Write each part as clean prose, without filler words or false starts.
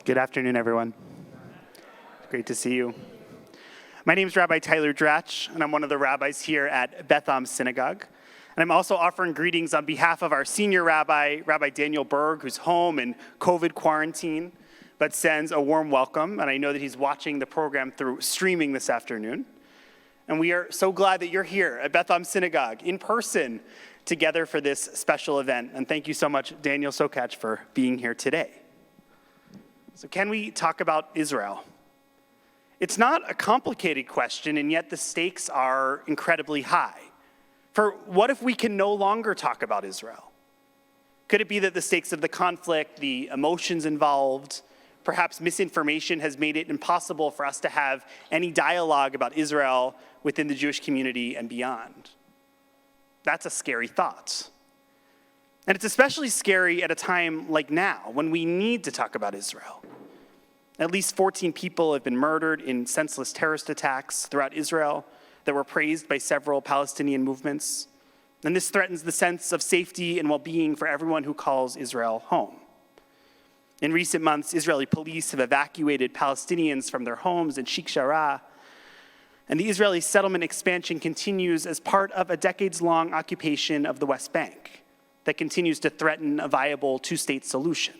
Good afternoon, everyone. Great to see you. My name is Rabbi Tyler Dratch, and I'm one of the rabbis here at Beth Synagogue. And I'm also offering greetings on behalf of our senior rabbi, Rabbi Daniel Berg, who's home in COVID quarantine, but sends a warm welcome. And I know that he's watching the program through streaming this afternoon. And we are so glad that you're here at Beth Synagogue in person together for this special event. And thank you so much, Daniel Sokatch, for being here today. So can we talk about Israel? It's not a complicated question, and yet the stakes are incredibly high. For what if we can no longer talk about Israel? Could it be that the stakes of the conflict, the emotions involved, perhaps misinformation has made it impossible for us to have any dialogue about Israel within the Jewish community and beyond? That's a scary thought. And it's especially scary at a time like now, when we need to talk about Israel. At least 14 people have been murdered in senseless terrorist attacks throughout Israel that were praised by several Palestinian movements. And this threatens the sense of safety and well-being for everyone who calls Israel home. In recent months, Israeli police have evacuated Palestinians from their homes in Sheikh Jarrah, and the Israeli settlement expansion continues as part of a decades-long occupation of the West Bank that continues to threaten a viable two-state solution.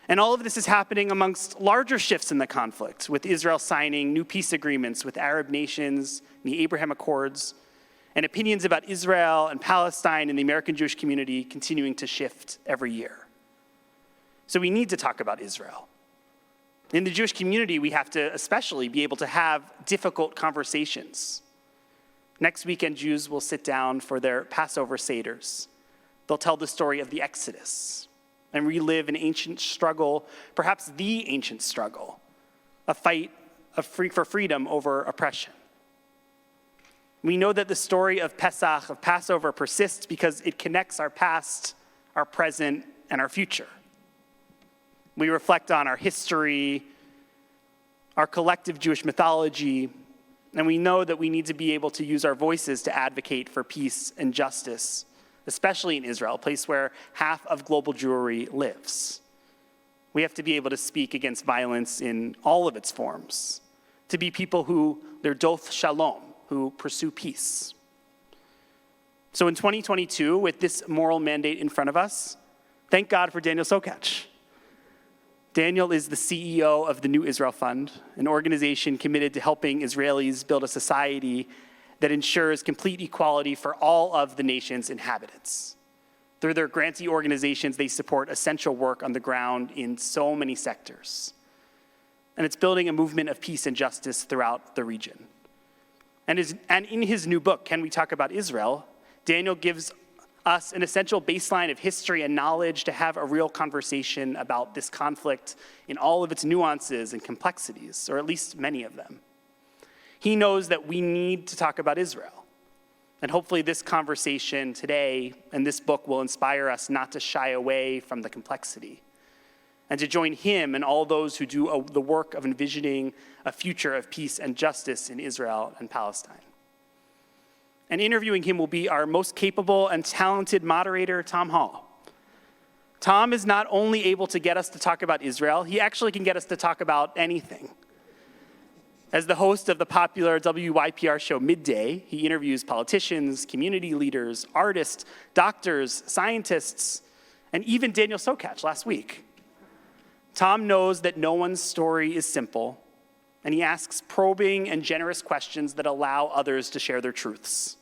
And all of this is happening amongst larger shifts in the conflict, with Israel signing new peace agreements with Arab nations, the Abraham Accords, and opinions about Israel and Palestine and the American Jewish community continuing to shift every year. So we need to talk about Israel. In the Jewish community, we have to especially be able to have difficult conversations. Next weekend, Jews will sit down for their Passover Seders. They'll tell the story of the Exodus and relive an ancient struggle, perhaps the ancient struggle, a fight for freedom over oppression. We know that the story of Pesach, of Passover, persists because it connects our past, our present, and our future. We reflect on our history, our collective Jewish mythology, and we know that we need to be able to use our voices to advocate for peace and justice, especially in Israel, a place where half of global Jewry lives. We have to be able to speak against violence in all of its forms, to be people who lirdof shalom, who pursue peace. So in 2022, with this moral mandate in front of us, thank God for Daniel Sokatch. Daniel is the CEO of the New Israel Fund, an organization committed to helping Israelis build a society that ensures complete equality for all of the nation's inhabitants. Through their grantee organizations, they support essential work on the ground in so many sectors. And it's building a movement of peace and justice throughout the region. And in his new book, Can We Talk About Israel?, Daniel gives us an essential baseline of history and knowledge to have a real conversation about this conflict in all of its nuances and complexities, or at least many of them. He knows that we need to talk about Israel. And hopefully this conversation today and this book will inspire us not to shy away from the complexity and to join him and all those who do the work of envisioning a future of peace and justice in Israel and Palestine. And interviewing him will be our most capable and talented moderator, Tom Hall. Tom is not only able to get us to talk about Israel, he actually can get us to talk about anything. As the host of the popular WYPR show Midday, he interviews politicians, community leaders, artists, doctors, scientists, and even Daniel Sokatch last week. Tom knows that no one's story is simple, and he asks probing and generous questions that allow others to share their truths.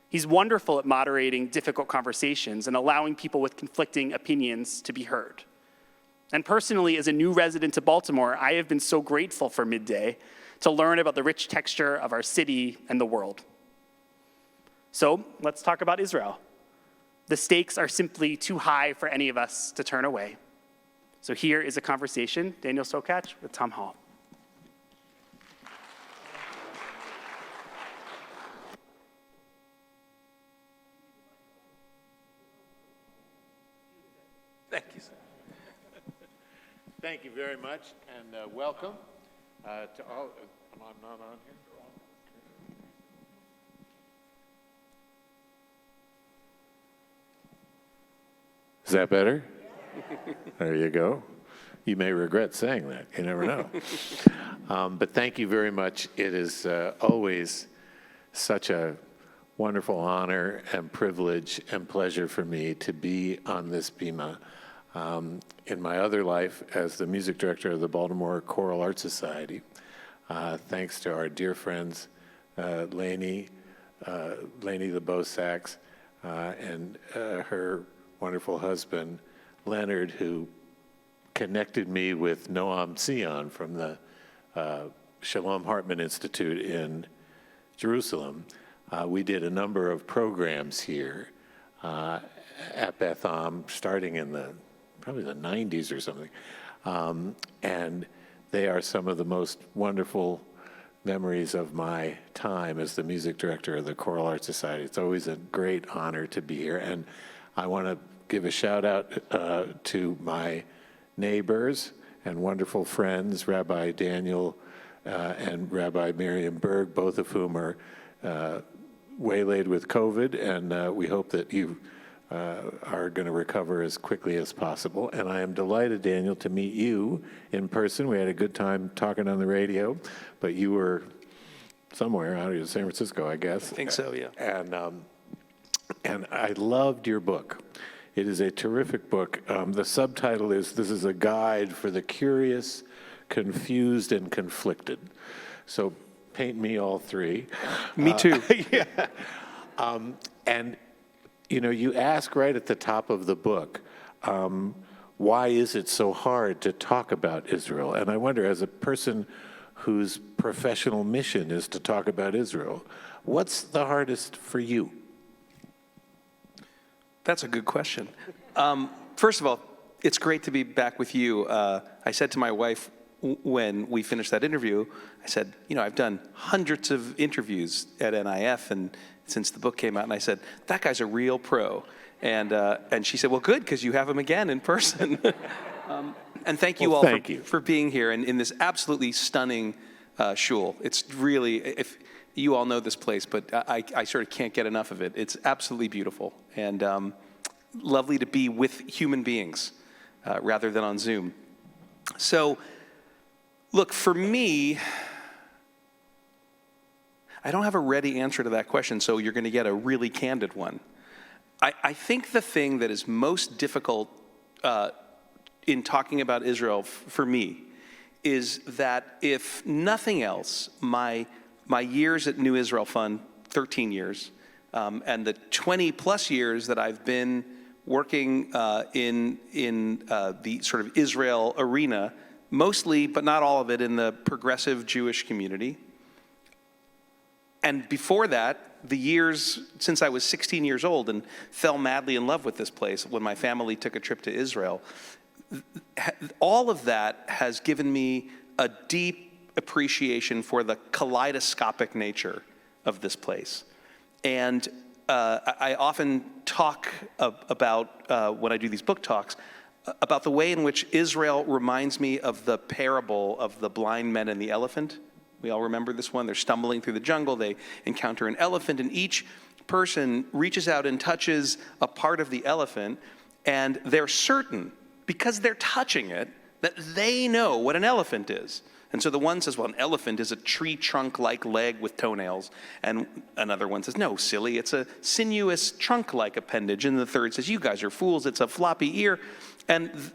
He's wonderful at moderating difficult conversations and allowing people with conflicting opinions to be heard. And personally, as a new resident of Baltimore, I have been so grateful for Midday to learn about the rich texture of our city and the world. So let's talk about Israel. The stakes are simply too high for any of us to turn away. So here is a conversation, Daniel Sokatch with Tom Hall. Thank you, sir. Thank you very much, and welcome to all. I'm not on here. Is that better? There you go. you may regret saying that. You never know. But thank you very much. It is always such a wonderful honor and privilege and pleasure for me to be on this bima. In my other life as the music director of the Baltimore Choral Art Society, thanks to our dear friends Lainey the bow sax, and her wonderful husband Leonard, who connected me with Noam Sion from the Shalom Hartman Institute in Jerusalem. We did a number of programs here at Beth starting in probably the 90s or something. And they are some of the most wonderful memories of my time as the music director of the Choral Art Society. It's always a great honor to be here. And I want to give a shout out to my neighbors and wonderful friends, Rabbi Daniel and Rabbi Miriam Berg, both of whom are waylaid with COVID, and we hope that you are going to recover as quickly as possible. And I am delighted, Daniel, to meet you in person. We had a good time talking on the radio, but you were somewhere out of San Francisco, I guess. I think so, yeah. And I loved your book. It is a terrific book. The subtitle is, "This is a guide for the curious, confused, and conflicted." So paint me all three. Me too. Yeah. And, you know, you ask right at the top of the book, why is it so hard to talk about Israel? And I wonder, as a person whose professional mission is to talk about Israel, what's the hardest for you? That's a good question. First of all, it's great to be back with you. I said to my wife when we finished that interview, I said, you know, I've done hundreds of interviews at NIF and since the book came out, and I said, that guy's a real pro. And she said, well, good, because you have him again in person. And thank you all for being here and in this absolutely stunning shul. It's really, if you all know this place, but I sort of can't get enough of it. It's absolutely beautiful and lovely to be with human beings rather than on Zoom. So, look, for me, I don't have a ready answer to that question, so you're going to get a really candid one. I think the thing that is most difficult in talking about Israel for me is that if nothing else, my years at New Israel Fund, 13 years, and the 20 plus years that I've been working in the sort of Israel arena, mostly, but not all of it, in the progressive Jewish community. And before that, the years since I was 16 years old and fell madly in love with this place when my family took a trip to Israel, all of that has given me a deep appreciation for the kaleidoscopic nature of this place. And I often talk about, when I do these book talks, about the way in which Israel reminds me of the parable of the blind men and the elephant. We all remember this one. They're stumbling through the jungle. They encounter an elephant, and each person reaches out and touches a part of the elephant, and they're certain, because they're touching it, that they know what an elephant is. And so the one says, well, an elephant is a tree trunk-like leg with toenails. And another one says, no, silly, it's a sinuous trunk-like appendage. And the third says, you guys are fools, it's a floppy ear. And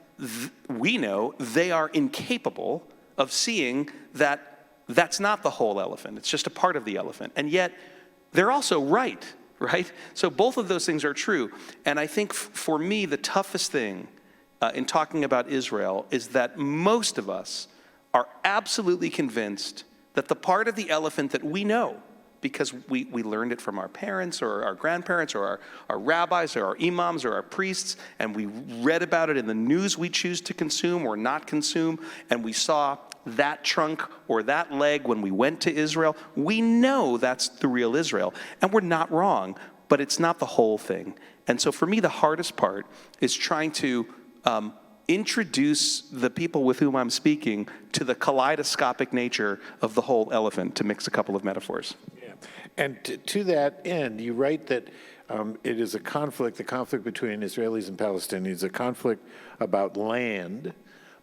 we know they are incapable of seeing that that's not the whole elephant. It's just a part of the elephant. And yet, they're also right? So both of those things are true. And I think for me, the toughest thing in talking about Israel is that most of us are absolutely convinced that the part of the elephant that we know, because we learned it from our parents or our grandparents or our rabbis or our imams or our priests, and we read about it in the news we choose to consume or not consume, and we saw that trunk or that leg when we went to Israel, we know that's the real Israel. And we're not wrong, but it's not the whole thing. And so for me, the hardest part is trying to introduce the people with whom I'm speaking to the kaleidoscopic nature of the whole elephant, to mix a couple of metaphors. Yeah. And to that end, you write that it is a conflict, the conflict between Israelis and Palestinians, a conflict about land,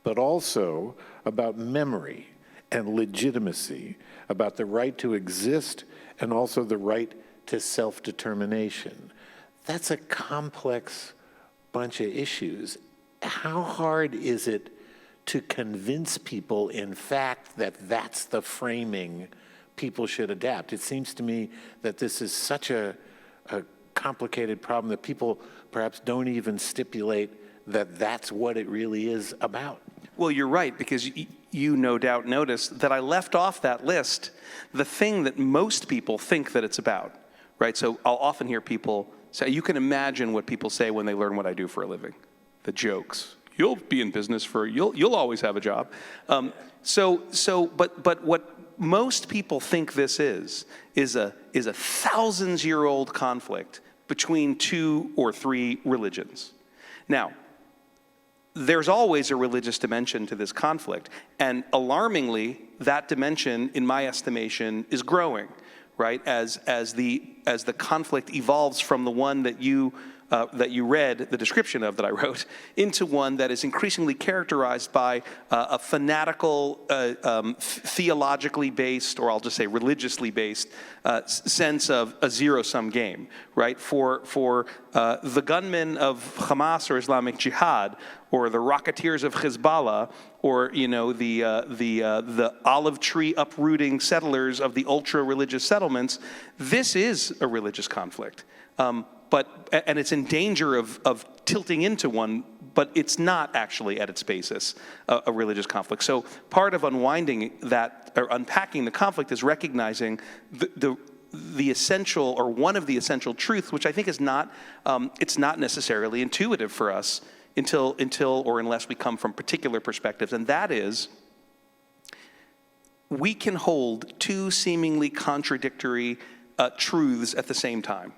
but also about memory and legitimacy, about the right to exist and also the right to self-determination. That's a complex bunch of issues. How hard is it to convince people, in fact, that that's the framing people should adapt? It seems to me that this is such a complicated problem that people perhaps don't even stipulate that that's what it really is about. Well, you're right, because you no doubt noticed that I left off that list the thing that most people think that it's about, right? So I'll often hear people say, you can imagine what people say when they learn what I do for a living. The jokes. You'll be in business you'll always have a job. But what most people think this is a thousands-year-old conflict between 2 or 3 religions. Now, there's always a religious dimension to this conflict, and alarmingly, that dimension, in my estimation, is growing, right? As the conflict evolves from the one that you read the description of that I wrote, into one that is increasingly characterized by a fanatical, theologically based, or I'll just say religiously based, sense of a zero-sum game, right? For the gunmen of Hamas or Islamic Jihad, or the rocketeers of Hezbollah, or the olive tree uprooting settlers of the ultra-religious settlements, this is a religious conflict. And it's in danger of tilting into one, but it's not actually at its basis a religious conflict. So part of unwinding that, or unpacking the conflict, is recognizing the essential, or one of the essential truths, which I think is not, it's not necessarily intuitive for us until or unless we come from particular perspectives, and that is, we can hold 2 seemingly contradictory truths at the same time.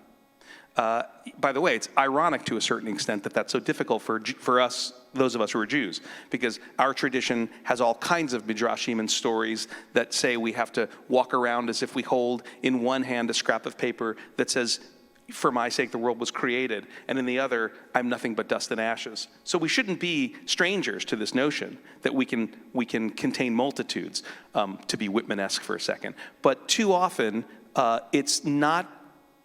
By the way, it's ironic to a certain extent that that's so difficult for us, those of us who are Jews, because our tradition has all kinds of midrashim and stories that say we have to walk around as if we hold in one hand a scrap of paper that says, "For my sake the world was created," and in the other, "I'm nothing but dust and ashes." So we shouldn't be strangers to this notion that we can contain multitudes, to be Whitman-esque for a second. But too often, it's not,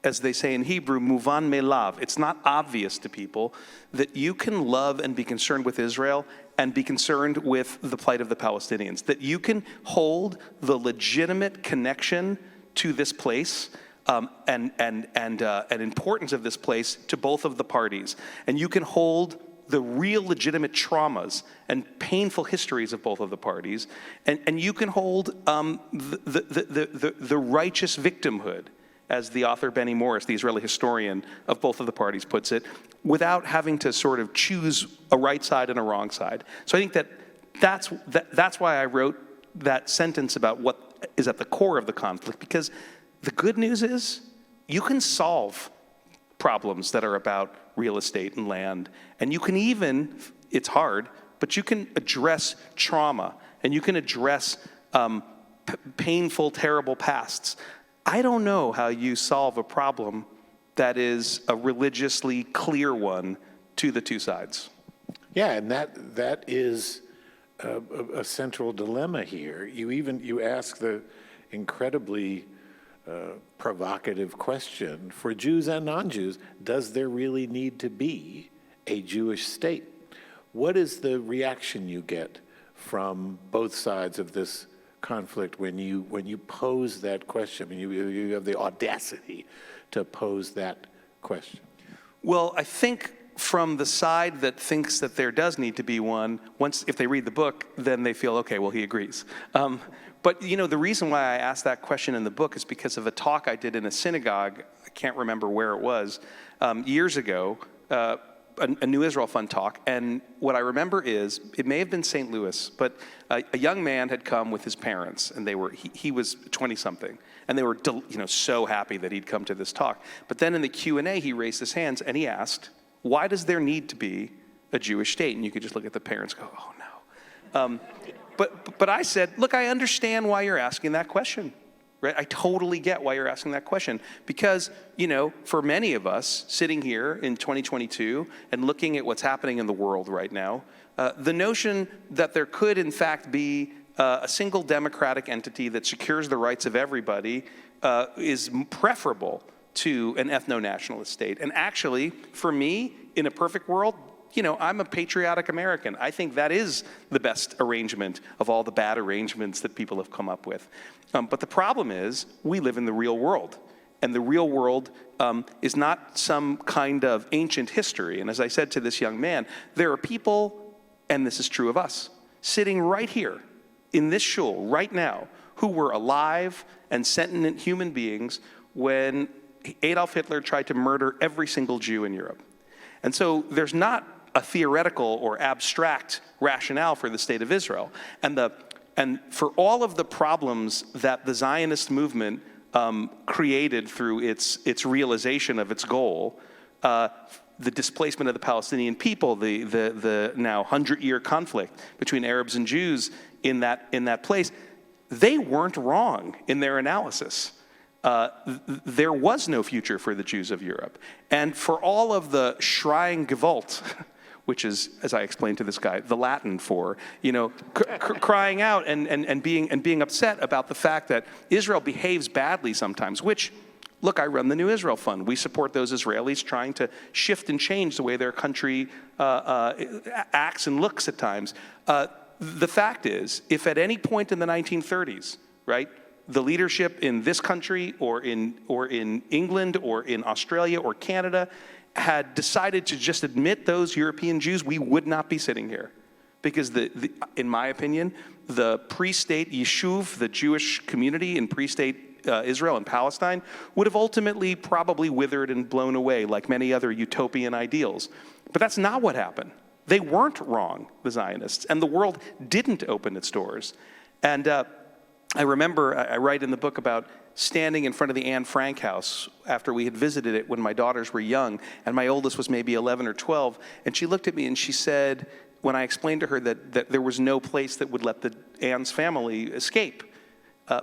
as they say in Hebrew, muvan me'lav. It's not obvious to people that you can love and be concerned with Israel and be concerned with the plight of the Palestinians, that you can hold the legitimate connection to this place and importance of this place to both of the parties. And you can hold the real legitimate traumas and painful histories of both of the parties. And you can hold the righteous victimhood, as the author Benny Morris, the Israeli historian of both of the parties, puts it, without having to sort of choose a right side and a wrong side. So I think that's why I wrote that sentence about what is at the core of the conflict, because the good news is you can solve problems that are about real estate and land, and you can even, it's hard, but you can address trauma, and you can address painful, terrible pasts. I don't know how you solve a problem that is a religiously clear one to the 2 sides. Yeah, and that is a central dilemma here. You ask the incredibly provocative question, for Jews and non-Jews, does there really need to be a Jewish state? What is the reaction you get from both sides of this conflict when you pose that question? I mean, you have the audacity to pose that question. Well, I think from the side that thinks that there does need to be one, if they read the book, then they feel, okay, well, he agrees. But the reason why I asked that question in the book is because of a talk I did in a synagogue, I can't remember where it was, years ago, a New Israel Fund talk, and what I remember is, it may have been St. Louis, but a young man had come with his parents, and he was 20-something, and they were so happy that he'd come to this talk. But then in the Q&A, he raised his hands, and he asked, why does there need to be a Jewish state? And you could just look at the parents and go, oh no. But I said, look, I understand why you're asking that question. Right? I totally get why you're asking that question, because, for many of us sitting here in 2022 and looking at what's happening in the world right now, The notion that there could, in fact, be a single democratic entity that secures the rights of everybody is preferable to an ethno-nationalist state. And actually, for me, in a perfect world, I'm a patriotic American. I think that is the best arrangement of all the bad arrangements that people have come up with. But the problem is, we live in the real world. And the real world is not some kind of ancient history. And as I said to this young man, there are people, and this is true of us, sitting right here in this shul right now, who were alive and sentient human beings when Adolf Hitler tried to murder every single Jew in Europe. And so there's not a theoretical or abstract rationale for the state of Israel. And for all of the problems that the Zionist movement created through its realization of its goal, the displacement of the Palestinian people, the now 100-year conflict between Arabs and Jews in that place, they weren't wrong in their analysis. There was no future for the Jews of Europe. And for all of the Schreien Gewalt, which is, as I explained to this guy, the Latin for, crying out and being upset about the fact that Israel behaves badly sometimes, which, look, I run the New Israel Fund. We support those Israelis trying to shift and change the way their country acts and looks at times. The fact is, if at any point in the 1930s, right, the leadership in this country or in England or in Australia or Canada had decided to just admit those European Jews, we would not be sitting here. Because, in my opinion, the pre-state Yishuv, the Jewish community in pre-state Israel and Palestine, would have ultimately probably withered and blown away like many other utopian ideals. But that's not what happened. They weren't wrong, the Zionists, and the world didn't open its doors. And I remember, I write in the book about standing in front of the Anne Frank house after we had visited it when my daughters were young, and my oldest was maybe 11 or 12, and she looked at me and she said, when I explained to her that there was no place that would let the Anne's family escape,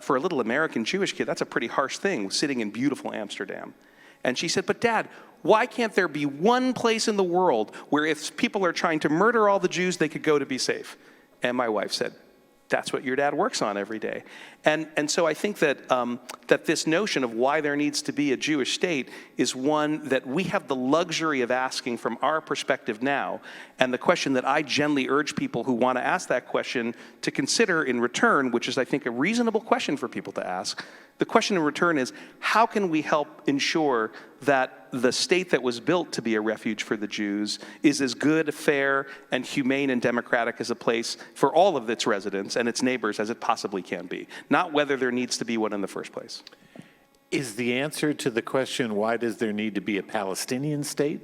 for a little American Jewish kid, that's a pretty harsh thing, sitting in beautiful Amsterdam. And she said, but Dad, why can't there be one place in the world where if people are trying to murder all the Jews, they could go to be safe? And my wife said, that's what your dad works on every day. And so I think that that this notion of why there needs to be a Jewish state is one that we have the luxury of asking from our perspective now. And the question that I gently urge people who want to ask that question to consider in return, which is I think a reasonable question for people to ask, the question in return is, how can we help ensure that the state that was built to be a refuge for the Jews is as good, fair, and humane and democratic as a place for all of its residents and its neighbors as it possibly can be, not whether there needs to be one in the first place. Is the answer to the question, why does there need to be a Palestinian state,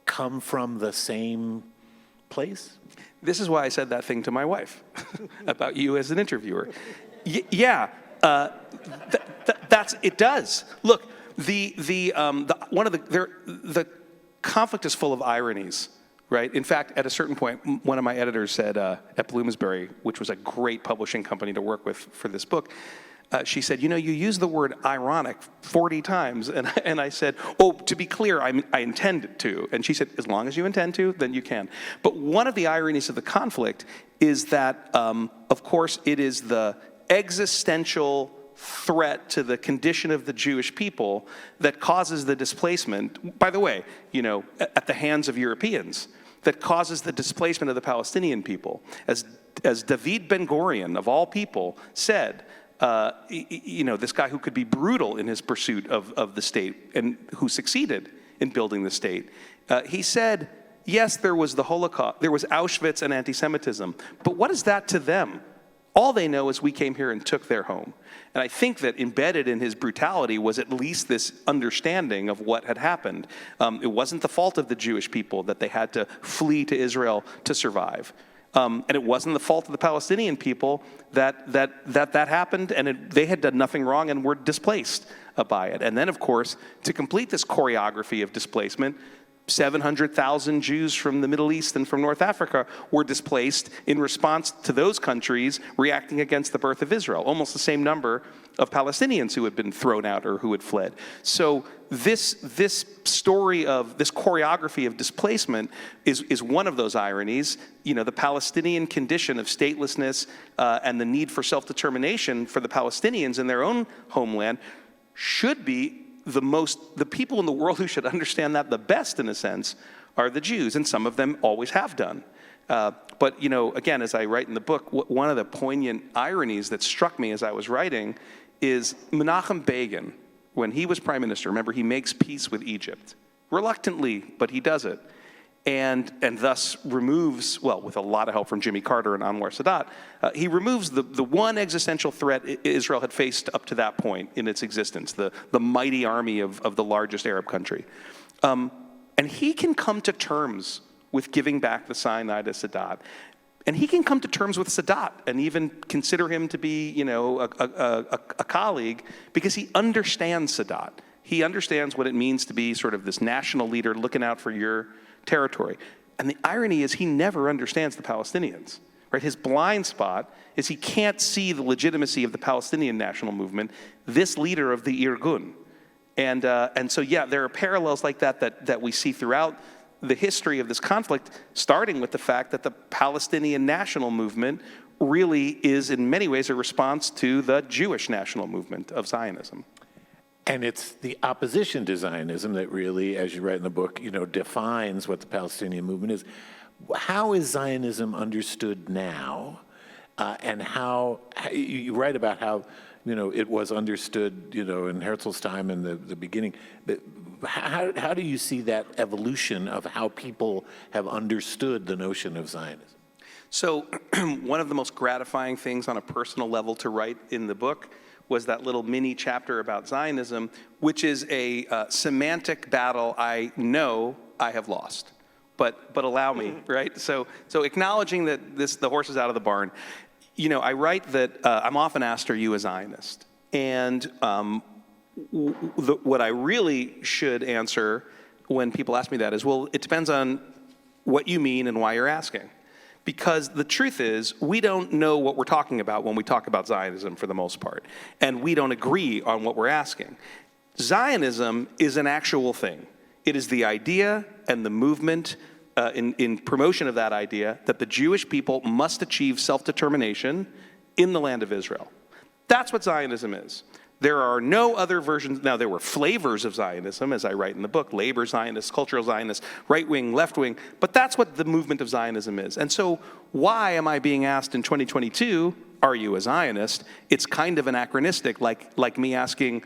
come from the same place? This is why I said that thing to my wife about you as an interviewer. It does. Look, the conflict is full of ironies, right? In fact, at a certain point, one of my editors said at Bloomsbury, which was a great publishing company to work with for this book, she said, you use the word ironic 40 times. And I said, oh, to be clear, I intend to. And she said, as long as you intend to, then you can. But one of the ironies of the conflict is that, of course, it is the existential threat to the condition of the Jewish people that causes the displacement, by the way, at the hands of Europeans, that causes the displacement of the Palestinian people. As David Ben-Gurion, of all people, said, this guy who could be brutal in his pursuit of the state and who succeeded in building the state, he said, yes, there was the Holocaust, there was Auschwitz and anti-Semitism, but what is that to them? All they know is we came here and took their home. And I think that embedded in his brutality was at least this understanding of what had happened. It wasn't the fault of the Jewish people that they had to flee to Israel to survive. And it wasn't the fault of the Palestinian people that happened, and they had done nothing wrong and were displaced by it. And then, of course, to complete this choreography of displacement, 700,000 Jews from the Middle East and from North Africa were displaced in response to those countries reacting against the birth of Israel. Almost the same number of Palestinians who had been thrown out or who had fled. So this story of this choreography of displacement is one of those ironies. The Palestinian condition of statelessness and the need for self-determination for the Palestinians in their own homeland should be the people in the world who should understand that the best, in a sense, are the Jews, and some of them always have done. But again, as I write in the book, one of the poignant ironies that struck me as I was writing is Menachem Begin, when he was prime minister. Remember, he makes peace with Egypt, reluctantly, but he does it, and thus removes, well, with a lot of help from Jimmy Carter and Anwar Sadat, he removes the one existential threat Israel had faced up to that point in its existence, the mighty army of the largest Arab country. And he can come to terms with giving back the Sinai to Sadat. And he can come to terms with Sadat and even consider him to be, a colleague, because he understands Sadat. He understands what it means to be sort of this national leader looking out for your territory. And the irony is he never understands the Palestinians, right? His blind spot is he can't see the legitimacy of the Palestinian national movement, this leader of the Irgun. And so, yeah, there are parallels like that we see throughout the history of this conflict, starting with the fact that the Palestinian national movement really is in many ways a response to the Jewish national movement of Zionism. And it's the opposition to Zionism that really, as you write in the book, defines what the Palestinian movement is. How is Zionism understood now? And how you write about how, it was understood, in Herzl's time in the beginning. But how do you see that evolution of how people have understood the notion of Zionism? So one of the most gratifying things on a personal level to write in the book was that little mini chapter about Zionism, which is a semantic battle I know I have lost. But allow me, right? So acknowledging that the horse is out of the barn, I write that I'm often asked, are you a Zionist? And what I really should answer when people ask me that is, well, it depends on what you mean and why you're asking. Because the truth is, we don't know what we're talking about when we talk about Zionism for the most part. And we don't agree on what we're asking. Zionism is an actual thing. It is the idea and the movement in promotion of that idea that the Jewish people must achieve self-determination in the land of Israel. That's what Zionism is. There are no other versions. Now, there were flavors of Zionism, as I write in the book, labor Zionists, cultural Zionists, right-wing, left-wing, but that's what the movement of Zionism is. And so why am I being asked in 2022, are you a Zionist? It's kind of anachronistic, like me asking,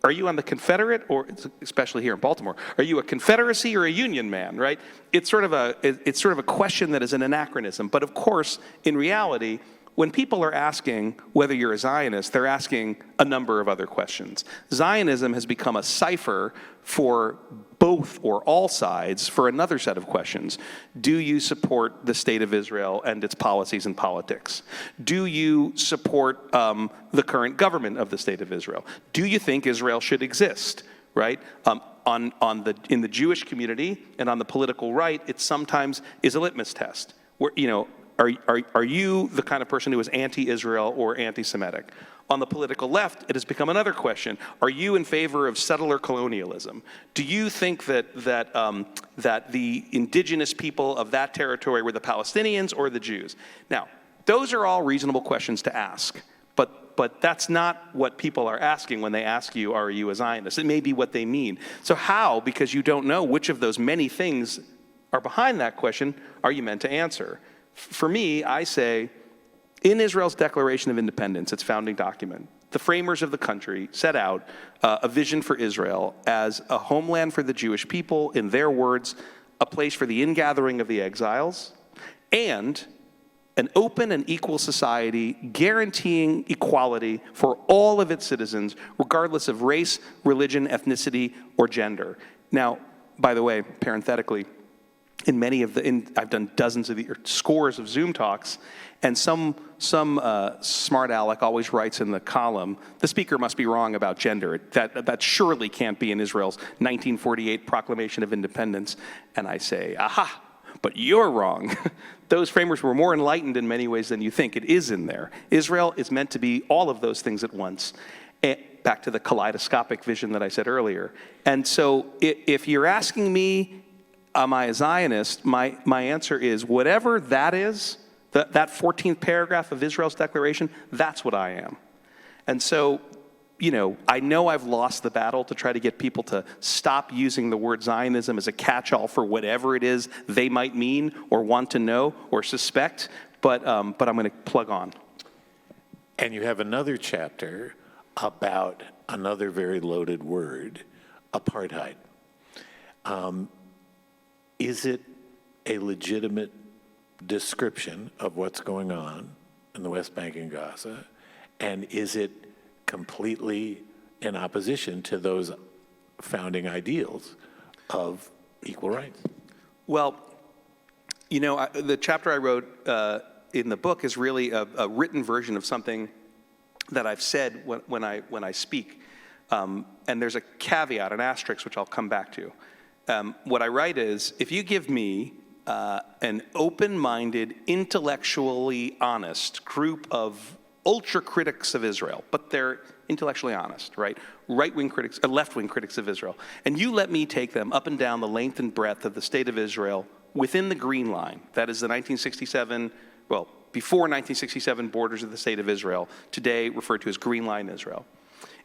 are you on the Confederate, or especially here in Baltimore, are you a Confederacy or a Union man, right? It's sort of a question that is an anachronism. But of course, in reality, when people are asking whether you're a Zionist, they're asking a number of other questions. Zionism has become a cipher for both or all sides for another set of questions. Do you support the state of Israel and its policies and politics? Do you support the current government of the state of Israel? Do you think Israel should exist, right? In the Jewish community and on the political right, it sometimes is a litmus test where, are you the kind of person who is anti-Israel or anti-Semitic? On the political left, it has become another question. Are you in favor of settler colonialism? Do you think that the indigenous people of that territory were the Palestinians or the Jews? Now, those are all reasonable questions to ask, but that's not what people are asking when they ask you, are you a Zionist? It may be what they mean. So how, because you don't know which of those many things are behind that question, are you meant to answer? For me, I say, in Israel's Declaration of Independence, its founding document, the framers of the country set out a vision for Israel as a homeland for the Jewish people, in their words, a place for the ingathering of the exiles, and an open and equal society guaranteeing equality for all of its citizens, regardless of race, religion, ethnicity, or gender. Now, by the way, parenthetically, I've done dozens of or scores of Zoom talks, and some smart aleck always writes in the column, the speaker must be wrong about gender. That surely can't be in Israel's 1948 Proclamation of Independence. And I say, aha, but you're wrong. Those framers were more enlightened in many ways than you think. It is in there. Israel is meant to be all of those things at once. Back to the kaleidoscopic vision that I said earlier. And so if you're asking me, am I a Zionist? My answer is whatever that is, that 14th paragraph of Israel's declaration, that's what I am. And so, I know I've lost the battle to try to get people to stop using the word Zionism as a catch-all for whatever it is they might mean or want to know or suspect, but I'm going to plug on. And you have another chapter about another very loaded word, apartheid. Is it a legitimate description of what's going on in the West Bank and Gaza? And is it completely in opposition to those founding ideals of equal rights? Well, the chapter I wrote in the book is really a written version of something that I've said when I speak. And there's a caveat, an asterisk, which I'll come back to. What I write is, if you give me an open-minded, intellectually honest group of ultra-critics of Israel, but they're intellectually honest, right? Right-wing critics, left-wing critics of Israel, and you let me take them up and down the length and breadth of the state of Israel within the Green Line, that is the 1967, before 1967 borders of the state of Israel, today referred to as Green Line Israel.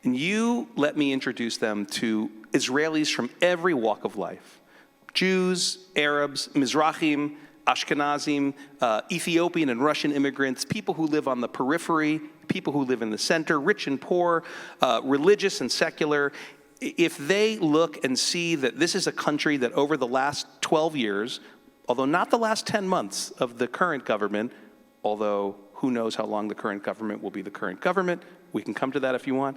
And you let me introduce them to Israelis from every walk of life. Jews, Arabs, Mizrahim, Ashkenazim, Ethiopian and Russian immigrants, people who live on the periphery, people who live in the center, rich and poor, religious and secular. If they look and see that this is a country that over the last 12 years, although not the last 10 months of the current government, although who knows how long the current government will be the current government, we can come to that if you want.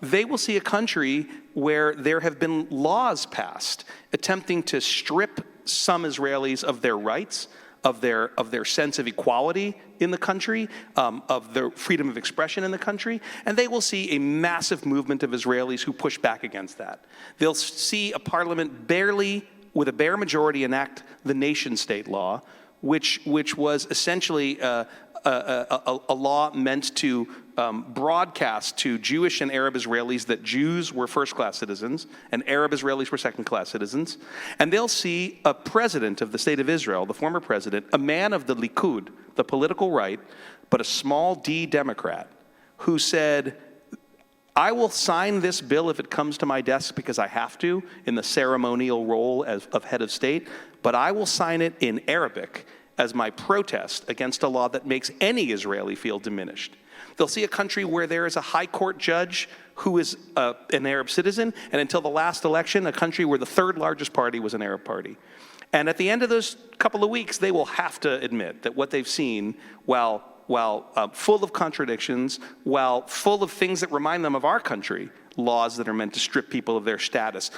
They will see a country where there have been laws passed attempting to strip some Israelis of their rights, of their sense of equality in the country, of their freedom of expression in the country, and they will see a massive movement of Israelis who push back against that. They'll see a parliament with a bare majority enact the nation-state law, which was essentially a law meant to broadcast to Jewish and Arab Israelis that Jews were first-class citizens and Arab Israelis were second-class citizens. And they'll see a president of the state of Israel, the former president, a man of the Likud, the political right, but a small d Democrat, who said, I will sign this bill if it comes to my desk because I have to in the ceremonial role of head of state, but I will sign it in Arabic as my protest against a law that makes any Israeli feel diminished. They'll see a country where there is a high court judge who is an Arab citizen, and until the last election, a country where the third largest party was an Arab party. And at the end of those couple of weeks, they will have to admit that what they've seen, while full of contradictions, while full of things that remind them of our country, laws that are meant to strip people of their status,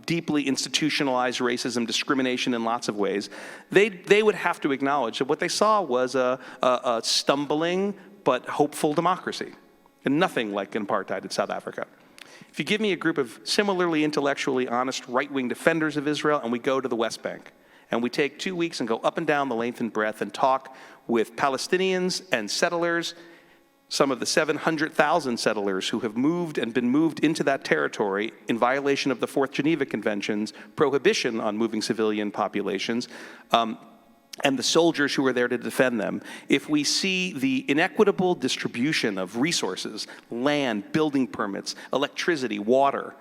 deeply institutionalized racism, discrimination in lots of ways, they would have to acknowledge that what they saw was a stumbling but hopeful democracy, and nothing like apartheid in South Africa. If you give me a group of similarly intellectually honest right-wing defenders of Israel, and we go to the West Bank, and we take 2 weeks and go up and down the length and breadth and talk with Palestinians and settlers, some of the 700,000 settlers who have moved and been moved into that territory in violation of the Fourth Geneva Convention's prohibition on moving civilian populations, and the soldiers who are there to defend them. If we see the inequitable distribution of resources, land, building permits, electricity, water,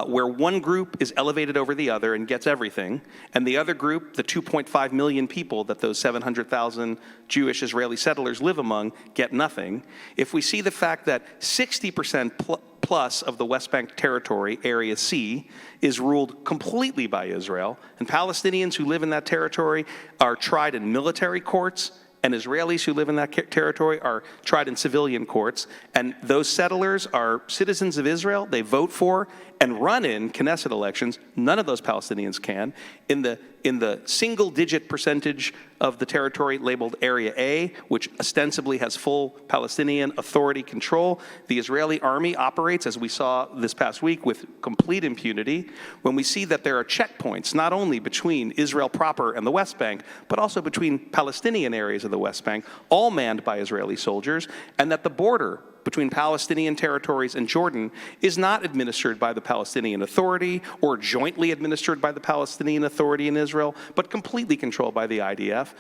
where one group is elevated over the other and gets everything, and the other group, the 2.5 million people that those 700,000 Jewish Israeli settlers live among, get nothing. If we see the fact that 60% plus of the West Bank territory, Area C, is ruled completely by Israel, and Palestinians who live in that territory are tried in military courts, and Israelis who live in that territory are tried in civilian courts, and those settlers are citizens of Israel. They vote for and run in Knesset elections. None of those Palestinians can. In the in the single-digit percentage of the territory labeled Area A, which ostensibly has full Palestinian authority control. The Israeli army operates, as we saw this past week, with complete impunity. When we see that there are checkpoints, not only between Israel proper and the West Bank, but also between Palestinian areas of the West Bank, all manned by Israeli soldiers, and that the border between Palestinian territories and Jordan is not administered by the Palestinian Authority or jointly administered by the Palestinian Authority in Israel, but completely controlled by the IDF,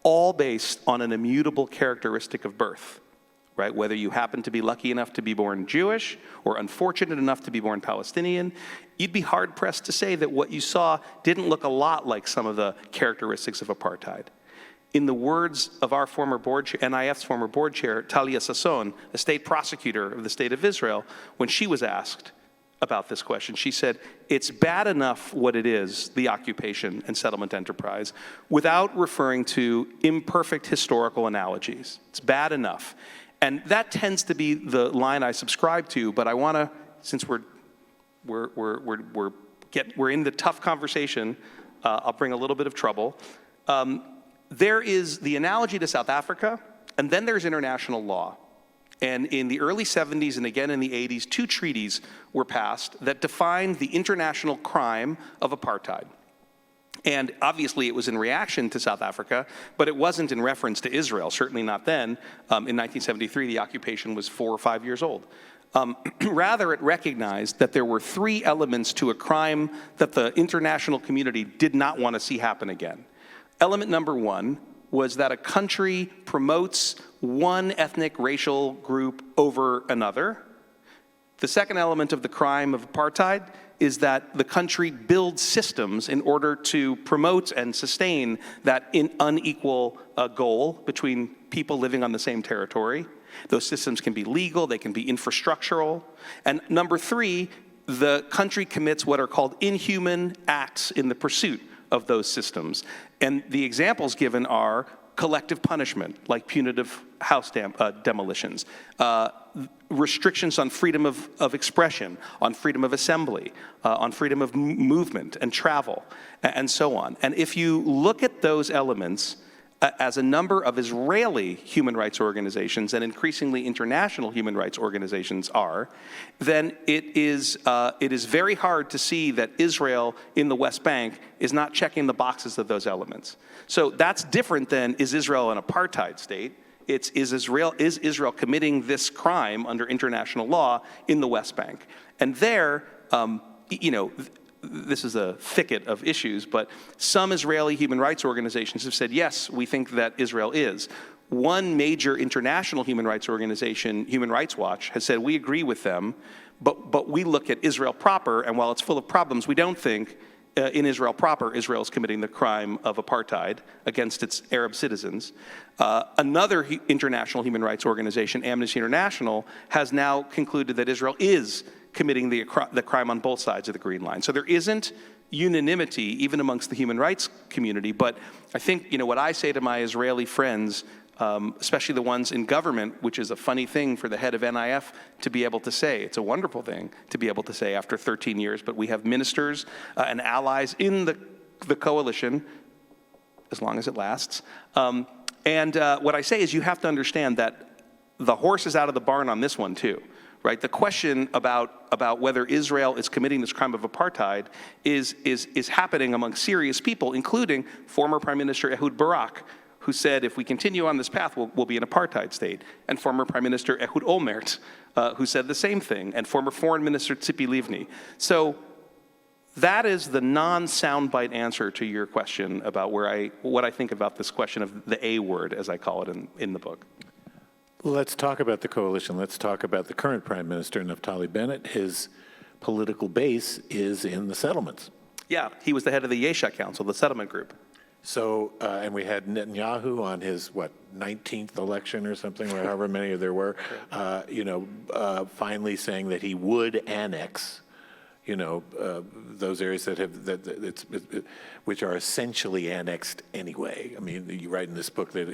all based on an immutable characteristic of birth, right? Whether you happen to be lucky enough to be born Jewish or unfortunate enough to be born Palestinian, you'd be hard-pressed to say that what you saw didn't look a lot like some of the characteristics of apartheid. In the words of our former board chair, NIF's former board chair, Talia Sasson, a state prosecutor of the state of Israel, when she was asked about this question, she said, it's bad enough what it is, the occupation and settlement enterprise, without referring to imperfect historical analogies. It's bad enough. And that tends to be the line I subscribe to, but I want to, since we're in the tough conversation, I'll bring a little bit of trouble. There is the analogy to South Africa, and then there's international law. And in the early 70s and again in the 80s, 2 treaties were passed that defined the international crime of apartheid. And obviously it was in reaction to South Africa, but it wasn't in reference to Israel, certainly not then. In 1973, the occupation was 4 or 5 years old. Rather, it recognized that there were 3 elements to a crime that the international community did not want to see happen again. Element number 1 was that a country promotes one ethnic racial group over another. The second element of the crime of apartheid is that the country builds systems in order to promote and sustain that unequal goal between people living on the same territory. Those systems can be legal, they can be infrastructural. And number 3, the country commits what are called inhuman acts in the pursuit of those systems. And the examples given are collective punishment, like punitive house demolitions, restrictions on freedom of expression, on freedom of assembly, on freedom of movement and travel, and so on. And if you look at those elements, as a number of Israeli human rights organizations and increasingly international human rights organizations are, then it is very hard to see that Israel in the West Bank is not checking the boxes of those elements. So that's different than, is Israel an apartheid state? It's, is Israel committing this crime under international law in the West Bank? And there, this is a thicket of issues, but some Israeli human rights organizations have said, yes, we think that Israel is. One major international human rights organization, Human Rights Watch, has said we agree with them, but we look at Israel proper, and while it's full of problems, we don't think in Israel proper, Israel is committing the crime of apartheid against its Arab citizens. Another international human rights organization, Amnesty International, has now concluded that Israel is committing the crime on both sides of the Green Line. So there isn't unanimity, even amongst the human rights community, but I think, what I say to my Israeli friends, especially the ones in government, which is a funny thing for the head of NIF to be able to say. It's a wonderful thing to be able to say after 13 years, but we have ministers and allies in the coalition, as long as it lasts. And what I say is you have to understand that the horse is out of the barn on this one too. Right, the question about whether Israel is committing this crime of apartheid is happening among serious people, including former Prime Minister Ehud Barak, who said if we continue on this path, we'll be an apartheid state, and former Prime Minister Ehud Olmert, who said the same thing, and former Foreign Minister Tzipi Livni. So that is the non-soundbite answer to your question about what I think about this question of the A word, as I call it in the book. Let's talk about the coalition. Let's talk about the current Prime Minister, Naftali Bennett. His political base is in the settlements. Yeah, he was the head of the Yesha Council, the settlement group. So, and we had Netanyahu on his, 19th election or something, or however many there were, finally saying that he would annex, those areas which are essentially annexed anyway. I mean, you write in this book that,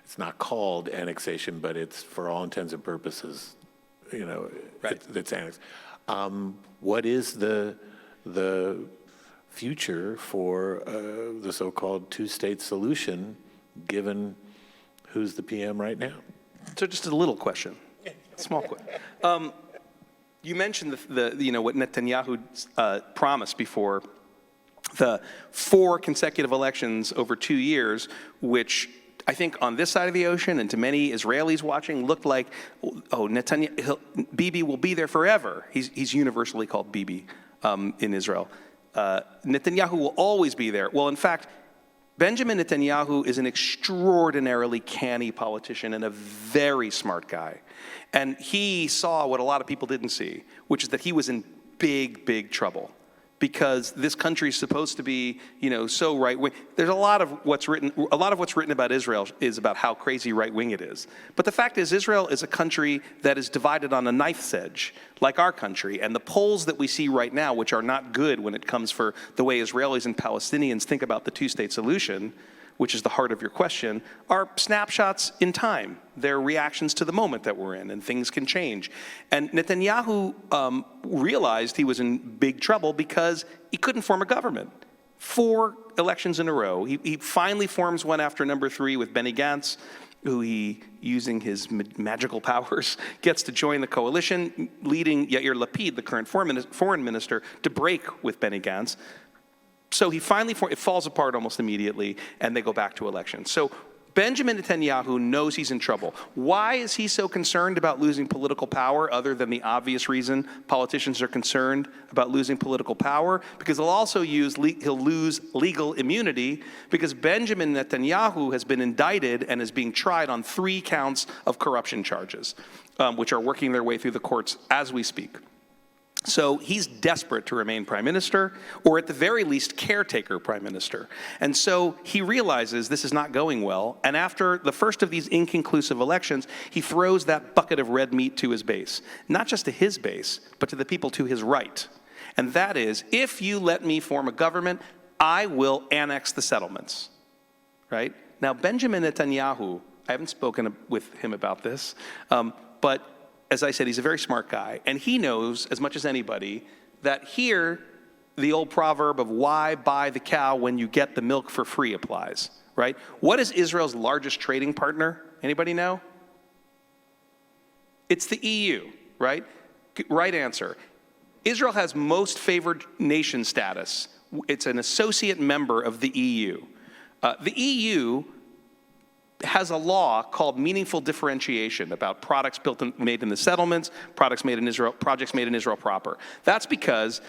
it's not called annexation, but it's for all intents and purposes, right. It's annexed. What is the future for the so-called two-state solution, given who's the PM right now? So just a little question, small question. You mentioned what Netanyahu promised before the 4 consecutive elections over 2 years, which I think on this side of the ocean and to many Israelis watching looked like, oh, Bibi will be there forever. He's universally called Bibi in Israel. Netanyahu will always be there. Well, in fact, Benjamin Netanyahu is an extraordinarily canny politician and a very smart guy. And he saw what a lot of people didn't see, which is that he was in big, big trouble. Because this country is supposed to be, so right-wing. There's a lot of what's written about Israel is about how crazy right-wing it is. But the fact is, Israel is a country that is divided on a knife's edge, like our country. And the polls that we see right now, which are not good when it comes for the way Israelis and Palestinians think about the two-state solution, which is the heart of your question, are snapshots in time. They're reactions to the moment that we're in, and things can change. And Netanyahu realized he was in big trouble because he couldn't form a government. 4 elections in a row. He finally forms one after number 3 with Benny Gantz, who he, using his magical powers, gets to join the coalition, leading Yair Lapid, the current foreign minister, to break with Benny Gantz. So he finally, it falls apart almost immediately, and they go back to elections. So Benjamin Netanyahu knows he's in trouble. Why is he so concerned about losing political power, other than the obvious reason politicians are concerned about losing political power? Because he'll lose legal immunity, because Benjamin Netanyahu has been indicted and is being tried on 3 counts of corruption charges, which are working their way through the courts as we speak. So he's desperate to remain prime minister, or at the very least, caretaker prime minister. And so he realizes this is not going well, and after the first of these inconclusive elections, he throws that bucket of red meat to his base. Not just to his base, but to the people to his right. And that is, if you let me form a government, I will annex the settlements. Right? Now, Benjamin Netanyahu, I haven't spoken with him about this, but as I said, he's a very smart guy, and he knows as much as anybody that here the old proverb of why buy the cow when you get the milk for free applies, right? What is Israel's largest trading partner? Anybody know? It's the EU, right? Right answer. Israel has most favored nation status. It's an associate member of the EU. The EU has a law called meaningful differentiation about products made in the settlements, projects made in Israel proper. That's because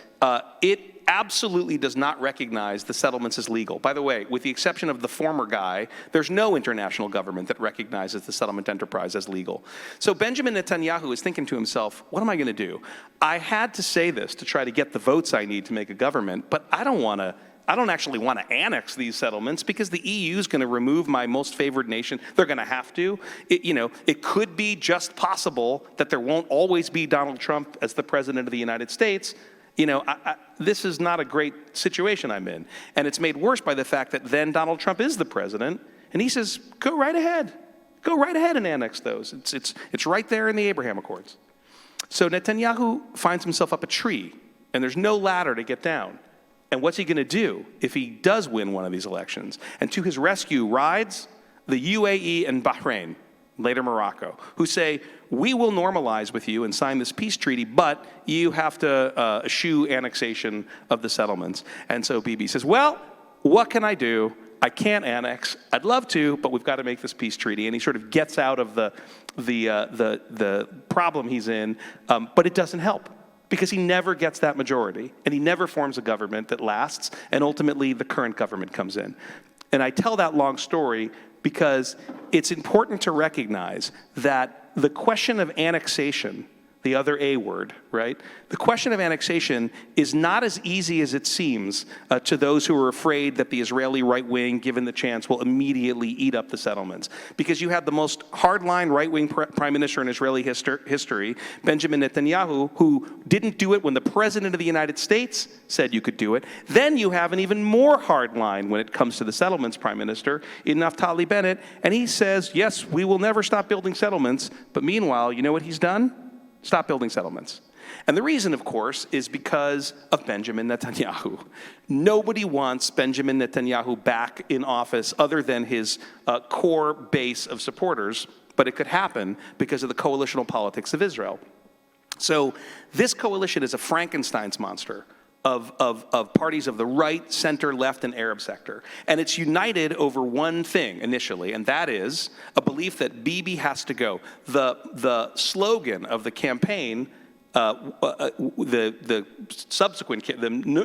it absolutely does not recognize the settlements as legal. By the way, with the exception of the former guy, there's no international government that recognizes the settlement enterprise as legal. So Benjamin Netanyahu is thinking to himself, what am I going to do? I had to say this to try to get the votes I need to make a government, but I don't actually want to annex these settlements because the EU is going to remove my most favored nation. They're going to have to. It could be just possible that there won't always be Donald Trump as the president of the United States. This is not a great situation I'm in. And it's made worse by the fact that then Donald Trump is the president, and he says, go right ahead. Go right ahead and annex those. It's right there in the Abraham Accords. So Netanyahu finds himself up a tree, and there's no ladder to get down. And what's he going to do if he does win one of these elections? And to his rescue rides the UAE and Bahrain, later Morocco, who say, we will normalize with you and sign this peace treaty, but you have to eschew annexation of the settlements. And so Bibi says, well, what can I do? I can't annex. I'd love to, but we've got to make this peace treaty. And he sort of gets out of the problem he's in, but it doesn't help, because he never gets that majority, and he never forms a government that lasts, and ultimately the current government comes in. And I tell that long story because it's important to recognize that the question of annexation, the other A word, right? The question of annexation is not as easy as it seems to those who are afraid that the Israeli right wing, given the chance, will immediately eat up the settlements. Because you have the most hardline right-wing prime minister in Israeli history, Benjamin Netanyahu, who didn't do it when the president of the United States said you could do it. Then you have an even more hardline when it comes to the settlements prime minister in Naftali Bennett, and he says, yes, we will never stop building settlements, but meanwhile, you know what he's done? Stop building settlements. And the reason, of course, is because of Benjamin Netanyahu. Nobody wants Benjamin Netanyahu back in office other than his core base of supporters, but it could happen because of the coalitional politics of Israel. So this coalition is a Frankenstein's monster of parties of the right, center, left, and Arab sector. And it's united over one thing initially, and that is a belief that Bibi has to go. The slogan of the campaign, the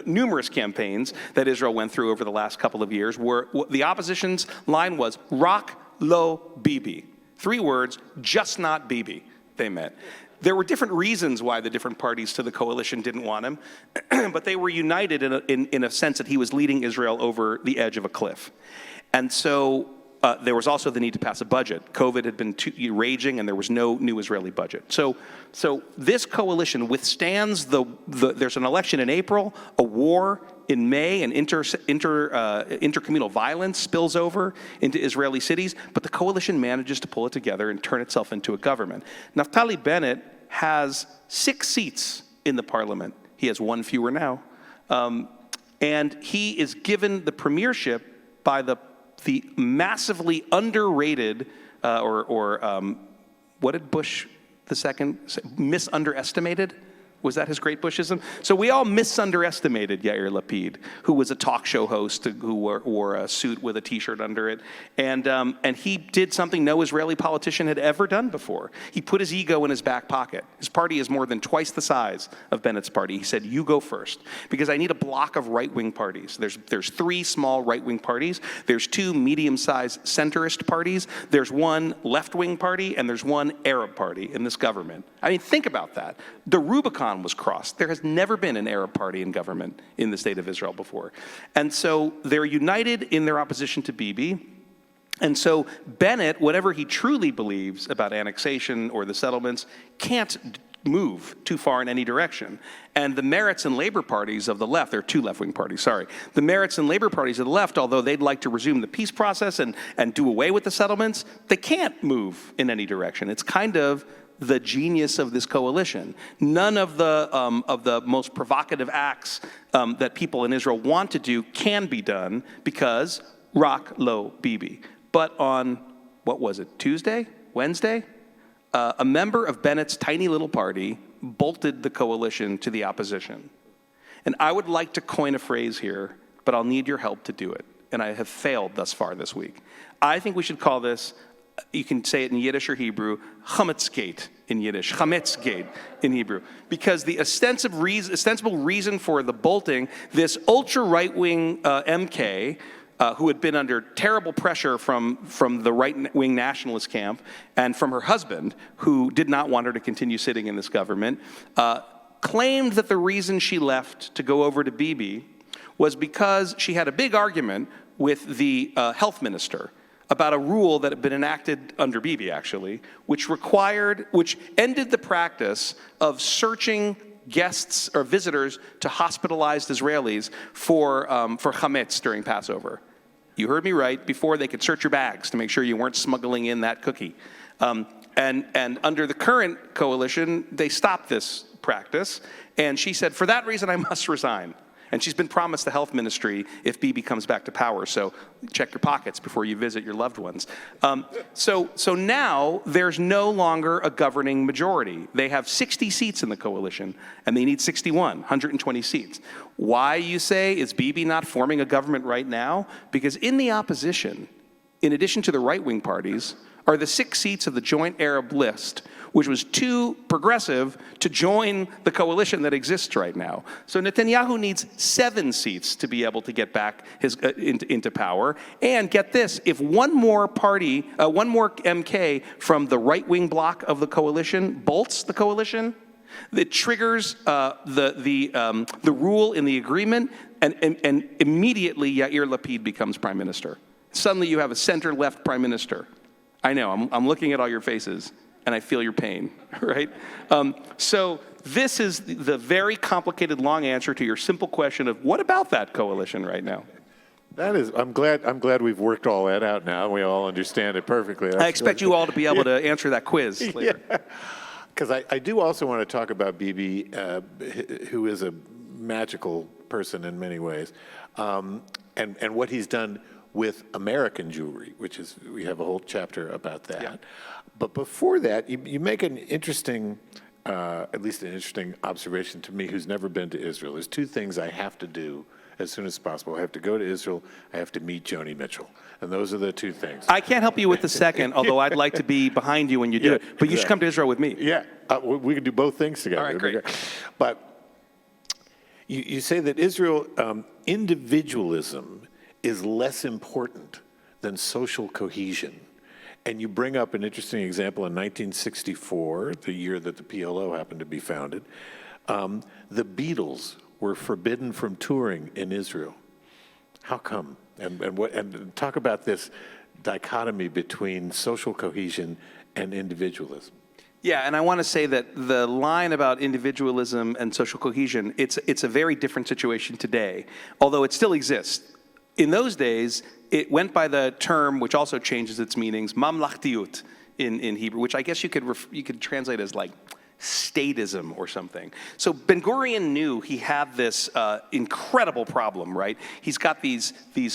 numerous campaigns that Israel went through over the last couple of years, were the opposition's line was "Rock Lo Bibi." 3 words, just not Bibi, they meant. There were different reasons why the different parties to the coalition didn't want him, but they were united in a sense that he was leading Israel over the edge of a cliff. And so there was also the need to pass a budget. COVID had been raging, and there was no new Israeli budget. So this coalition withstands there's an election in April, a war in May, and intercommunal violence spills over into Israeli cities, but the coalition manages to pull it together and turn itself into a government. Naftali Bennett has 6 seats in the parliament. He has 1 fewer now. And he is given the premiership by the massively underrated, what did Bush the second say? Misunderestimated? Was that his great Bushism? So we all misunderestimated Yair Lapid, who was a talk show host who wore a suit with a T-shirt under it. And he did something no Israeli politician had ever done before. He put his ego in his back pocket. His party is more than twice the size of Bennett's party. He said, you go first, because I need a block of right-wing parties. There's 3 small right-wing parties. There's 2 medium-sized centrist parties. There's 1 left-wing party, and there's 1 Arab party in this government. I mean, think about that. The Rubicon was crossed. There has never been an Arab party in government in the state of Israel before. And so they're united in their opposition to Bibi. And so Bennett, whatever he truly believes about annexation or the settlements, can't move too far in any direction. And the Meretz and Labor parties of the left, there are 2 left-wing parties, sorry. The Meretz and Labor parties of the left, although they'd like to resume the peace process and do away with the settlements, they can't move in any direction. It's kind of the genius of this coalition. None of the most provocative acts that people in Israel want to do can be done because Rock Lo Bibi. But on, what was it, Wednesday? A member of Bennett's tiny little party bolted the coalition to the opposition. And I would like to coin a phrase here, but I'll need your help to do it. And I have failed thus far this week. I think we should call this, you can say it in Yiddish or Hebrew, Chametzgate in Yiddish, Chametzgate in Hebrew. Because the ostensible reason for the bolting, this ultra-right-wing MK, who had been under terrible pressure from the right-wing nationalist camp and from her husband, who did not want her to continue sitting in this government, claimed that the reason she left to go over to Bibi was because she had a big argument with the health minister about a rule that had been enacted under Bibi, actually, which ended the practice of searching guests or visitors to hospitalized Israelis for chametz during Passover. You heard me right. Before, they could search your bags to make sure you weren't smuggling in that cookie. And under the current coalition, they stopped this practice. And she said, for that reason, I must resign. And she's been promised the health ministry if Bibi comes back to power. So check your pockets before you visit your loved ones. So now there's no longer a governing majority. They have 60 seats in the coalition, and they need 120 seats. Why, you say, is Bibi not forming a government right now? Because in the opposition, in addition to the right-wing parties, are the 6 seats of the Joint Arab List, which was too progressive to join the coalition that exists right now. So Netanyahu needs 7 seats to be able to get back into power. And get this, if one more MK from the right-wing bloc of the coalition bolts the coalition, it triggers the rule in the agreement, and immediately Yair Lapid becomes prime minister. Suddenly you have a center-left prime minister. I know, I'm looking at all your faces, and I feel your pain, right? So this is the very complicated long answer to your simple question of what about that coalition right now? That is, I'm glad we've worked all that out now. We all understand it perfectly. I expect you all to be able to answer that quiz later. Yeah. Because I do also want to talk about Bibi, who is a magical person in many ways, and what he's done with American jewelry, which is, we have a whole chapter about that. Yeah. But before that, you make an interesting, at least an interesting observation to me, who's never been to Israel. There's two things I have to do as soon as possible. I have to go to Israel, I have to meet Joni Mitchell. And those are the two things. I can't help you with the second, although I'd like to be behind you when you do it. But you should come to Israel with me. Yeah, we can do both things together. All right, great. But you say that Israel, individualism is less important than social cohesion. And you bring up an interesting example in 1964, the year that the PLO happened to be founded. The Beatles were forbidden from touring in Israel. How come? And talk about this dichotomy between social cohesion and individualism. Yeah, and I want to say that the line about individualism and social cohesion, it's a very different situation today, although it still exists. In those days, it went by the term, which also changes its meanings, mamlachtiyut in Hebrew, which I guess you could translate as like statism or something. So Ben-Gurion knew he had this incredible problem, right? He's got these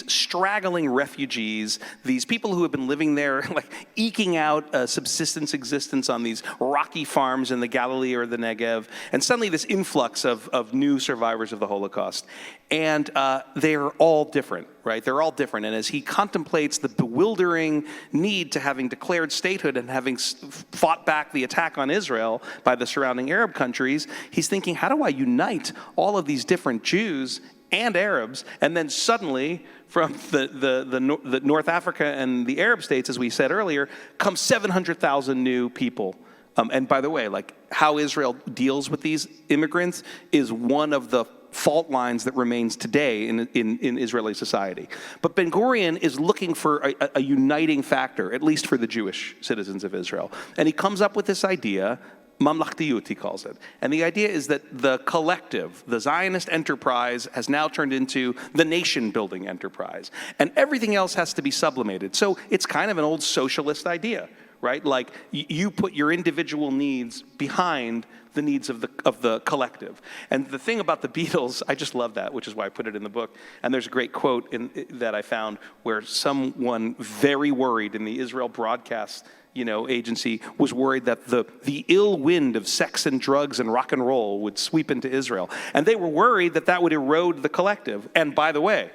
straggling refugees, these people who have been living there, like eking out a subsistence existence on these rocky farms in the Galilee or the Negev, and suddenly this influx of new survivors of the Holocaust. And they're all different, right? They're all different. And as he contemplates the bewildering need to having declared statehood and having fought back the attack on Israel by the surrounding Arab countries, he's thinking, how do I unite all of these different Jews and Arabs? And then suddenly, from the North Africa and the Arab states, as we said earlier, come 700,000 new people. And by the way, like how Israel deals with these immigrants is one of the fault lines that remains today in Israeli society. But Ben-Gurion is looking for a uniting factor, at least for the Jewish citizens of Israel. And he comes up with this idea, mamlachtiyut, he calls it. And the idea is that the collective, the Zionist enterprise, has now turned into the nation-building enterprise. And everything else has to be sublimated. So it's kind of an old socialist idea, right? Like you put your individual needs behind the needs of the collective. And the thing about the Beatles, I just love that, which is why I put it in the book. And there's a great quote that I found where someone very worried in the Israel broadcast agency was worried that the ill wind of sex and drugs and rock and roll would sweep into Israel. And they were worried that would erode the collective. And by the way,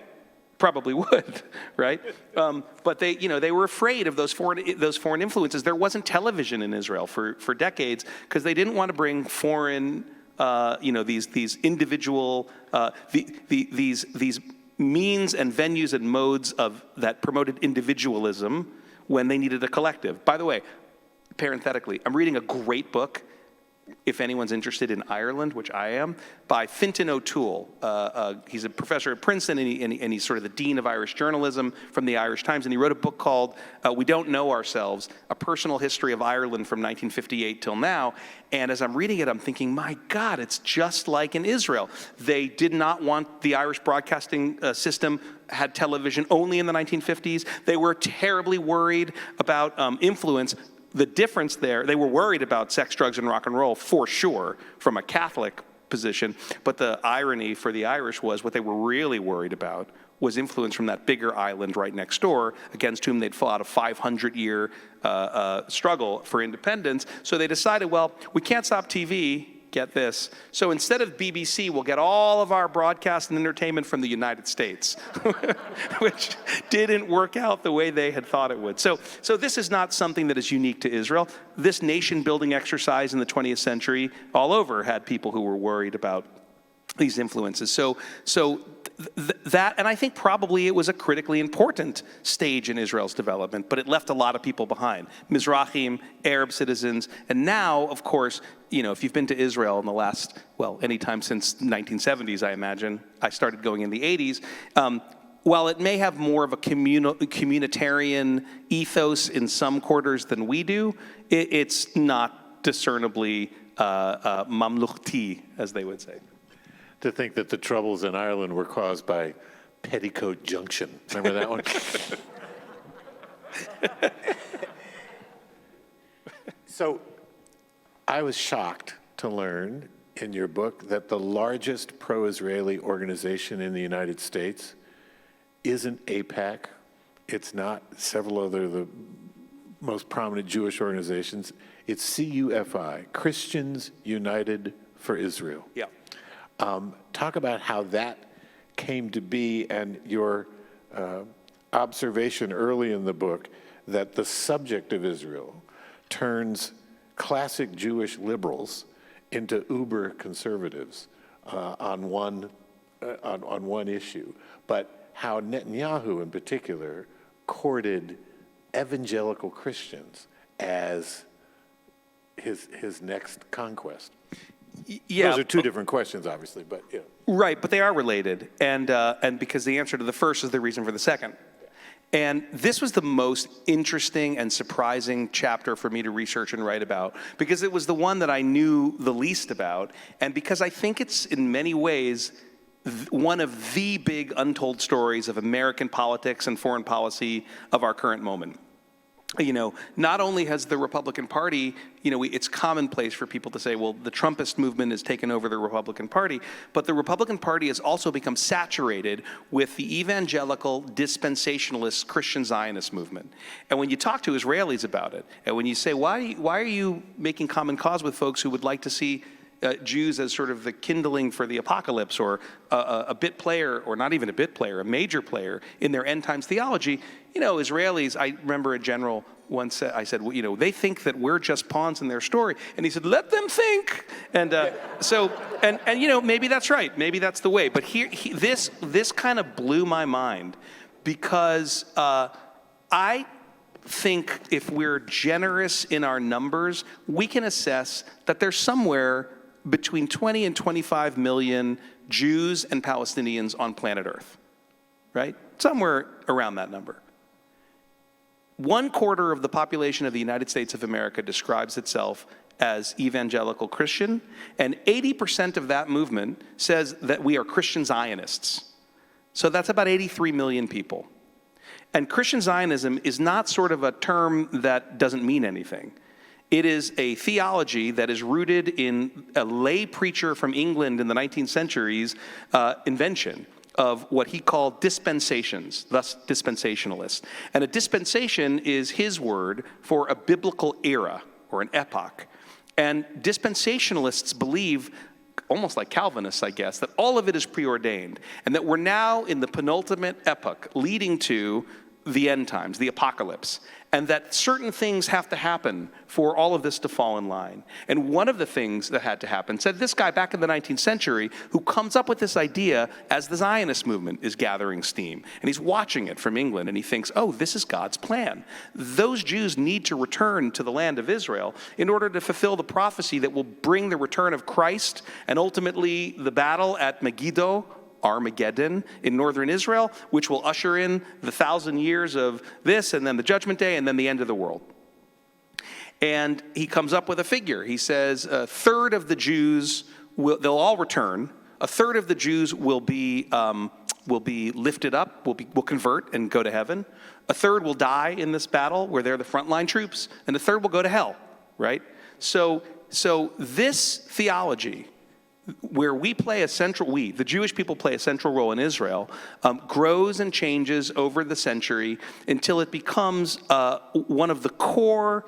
probably would, right? But they were afraid of those foreign influences. There wasn't television in Israel for decades because they didn't want to bring foreign, these individual, these means and venues and modes that promoted individualism when they needed a collective. By the way, parenthetically, I'm reading a great book, if anyone's interested in Ireland, which I am, by Fintan O'Toole. He's a professor at Princeton, and he's sort of the dean of Irish journalism from the Irish Times, and he wrote a book called We Don't Know Ourselves, A Personal History of Ireland from 1958 till now. And as I'm reading it, I'm thinking, my God, it's just like in Israel. They did not want the Irish broadcasting system had television only in the 1950s. They were terribly worried about influence. The difference there, they were worried about sex, drugs, and rock and roll for sure from a Catholic position. But the irony for the Irish was what they were really worried about was influence from that bigger island right next door against whom they'd fought a 500-year struggle for independence. So they decided, well, we can't stop TV. Get this. So instead of BBC, we'll get all of our broadcast and entertainment from the United States, which didn't work out the way they had thought it would. So this is not something that is unique to Israel. This nation-building exercise in the 20th century all over had people who were worried about these influences. So that, and I think probably it was a critically important stage in Israel's development, but it left a lot of people behind. Mizrahim, Arab citizens, and now, of course, if you've been to Israel in the last, anytime since 1970s, I imagine, I started going in the 80s, while it may have more of a communitarian ethos in some quarters than we do, it's not discernibly mamlukhti, as they would say. To think that the troubles in Ireland were caused by Petticoat Junction. Remember that one? So I was shocked to learn in your book that the largest pro-Israeli organization in the United States isn't AIPAC. It's not several other the most prominent Jewish organizations. It's CUFI, Christians United for Israel. Yeah. Talk about how that came to be and your observation early in the book that the subject of Israel turns classic Jewish liberals into uber conservatives on one issue, but how Netanyahu in particular courted evangelical Christians as his next conquest. Yeah. Those are two different questions, obviously, but yeah. Right, but they are related, and because the answer to the first is the reason for the second. And this was the most interesting and surprising chapter for me to research and write about, because it was the one that I knew the least about, and because I think it's in many ways one of the big untold stories of American politics and foreign policy of our current moment. You know, not only has the Republican Party, you know, it's commonplace for people to say, well, the Trumpist movement has taken over the Republican Party, but the Republican Party has also become saturated with the evangelical, dispensationalist, Christian Zionist movement. And when you talk to Israelis about it, and when you say, why are you making common cause with folks who would like to see Jews as sort of the kindling for the apocalypse, or a bit player, or not even a bit player, a major player in their end times theology, you know, Israelis, I remember a general once said, I said, well, you know, they think that we're just pawns in their story. And he said, let them think. And and you know, maybe that's right. Maybe that's the way. But this kind of blew my mind, because I think if we're generous in our numbers, we can assess that there's somewhere between 20 and 25 million Jews and Palestinians on planet Earth, right? Somewhere around that number. 1/4 of the population of the United States of America describes itself as evangelical Christian, and 80% of that movement says that we are Christian Zionists. So that's about 83 million people. And Christian Zionism is not sort of a term that doesn't mean anything. It is a theology that is rooted in a lay preacher from England in the 19th century's invention of what he called dispensations, thus dispensationalists. And a dispensation is his word for a biblical era or an epoch. And dispensationalists believe, almost like Calvinists, I guess, that all of it is preordained, and that we're now in the penultimate epoch leading to the end times, the apocalypse, and that certain things have to happen for all of this to fall in line. And one of the things that had to happen, said this guy back in the 19th century, who comes up with this idea as the Zionist movement is gathering steam. And he's watching it from England, and he thinks, oh, this is God's plan. Those Jews need to return to the land of Israel in order to fulfill the prophecy that will bring the return of Christ and ultimately the battle at Megiddo, Armageddon, in northern Israel, which will usher in the 1,000 years of this, and then the judgment day, and then the end of the world. And he comes up with a figure. He says a third of the Jews, they'll all return. A third of the Jews will be lifted up, will convert and go to heaven. A third will die in this battle where they're the frontline troops, and a third will go to hell, right? So this theology, where we play a central, the Jewish people play a central role in Israel, grows and changes over the century until it becomes one of the core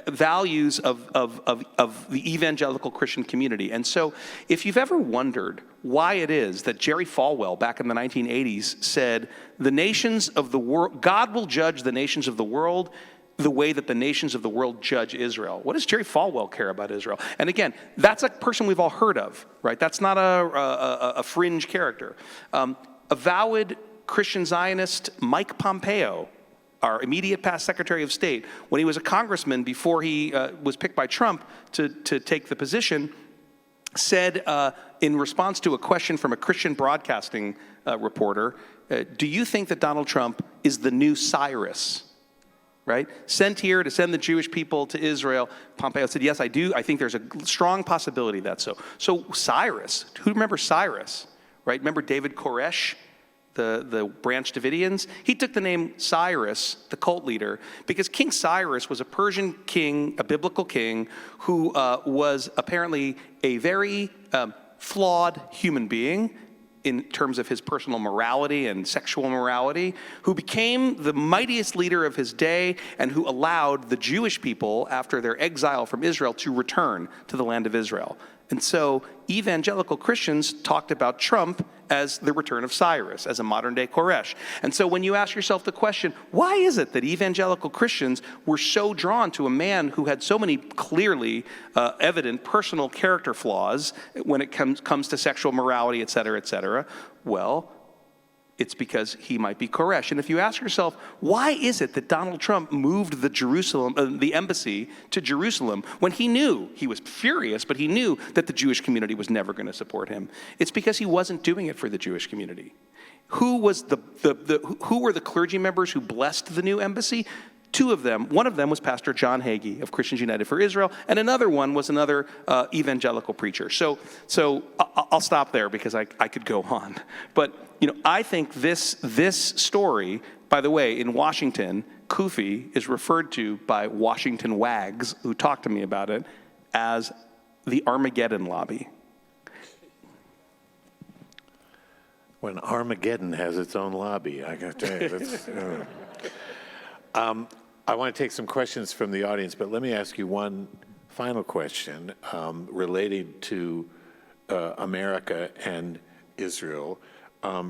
values of the evangelical Christian community. And so if you've ever wondered why it is that Jerry Falwell back in the 1980s said, the nations of the world, God will judge the nations of the world the way that the nations of the world judge Israel. What does Jerry Falwell care about Israel? And again, that's a person we've all heard of, right? That's not a fringe character. Avowed Christian Zionist Mike Pompeo, our immediate past Secretary of State, when he was a congressman before he was picked by Trump to take the position, said in response to a question from a Christian broadcasting reporter, do you think that Donald Trump is the new Cyrus? Right? Sent here to send the Jewish people to Israel. Pompeo said, yes, I do. I think there's a strong possibility that's so. So Cyrus, who remembers Cyrus, right? Remember David Koresh, the Branch Davidians, he took the name Cyrus, the cult leader, because King Cyrus was a Persian king, a biblical king, who was apparently a very flawed human being in terms of his personal morality and sexual morality, who became the mightiest leader of his day and who allowed the Jewish people, after their exile from Israel, to return to the land of Israel. And so evangelical Christians talked about Trump as the return of Cyrus, as a modern-day Koresh. And so when you ask yourself the question, why is it that evangelical Christians were so drawn to a man who had so many clearly evident personal character flaws when it comes to sexual morality, et cetera, well, it's because he might be Koresh. And if you ask yourself, why is it that Donald Trump moved the embassy to Jerusalem when he knew, he was furious, but he knew that the Jewish community was never going to support him? It's because he wasn't doing it for the Jewish community. Who were the clergy members who blessed the new embassy? Two of them. One of them was Pastor John Hagee of Christians United for Israel, and another one was another evangelical preacher. So I'll stop there because I could go on. But I think this story, by the way, in Washington, Kufi is referred to by Washington wags who talked to me about it as the Armageddon lobby. When Armageddon has its own lobby, I got to tell you, that's... I want to take some questions from the audience, but let me ask you one final question related to America and Israel.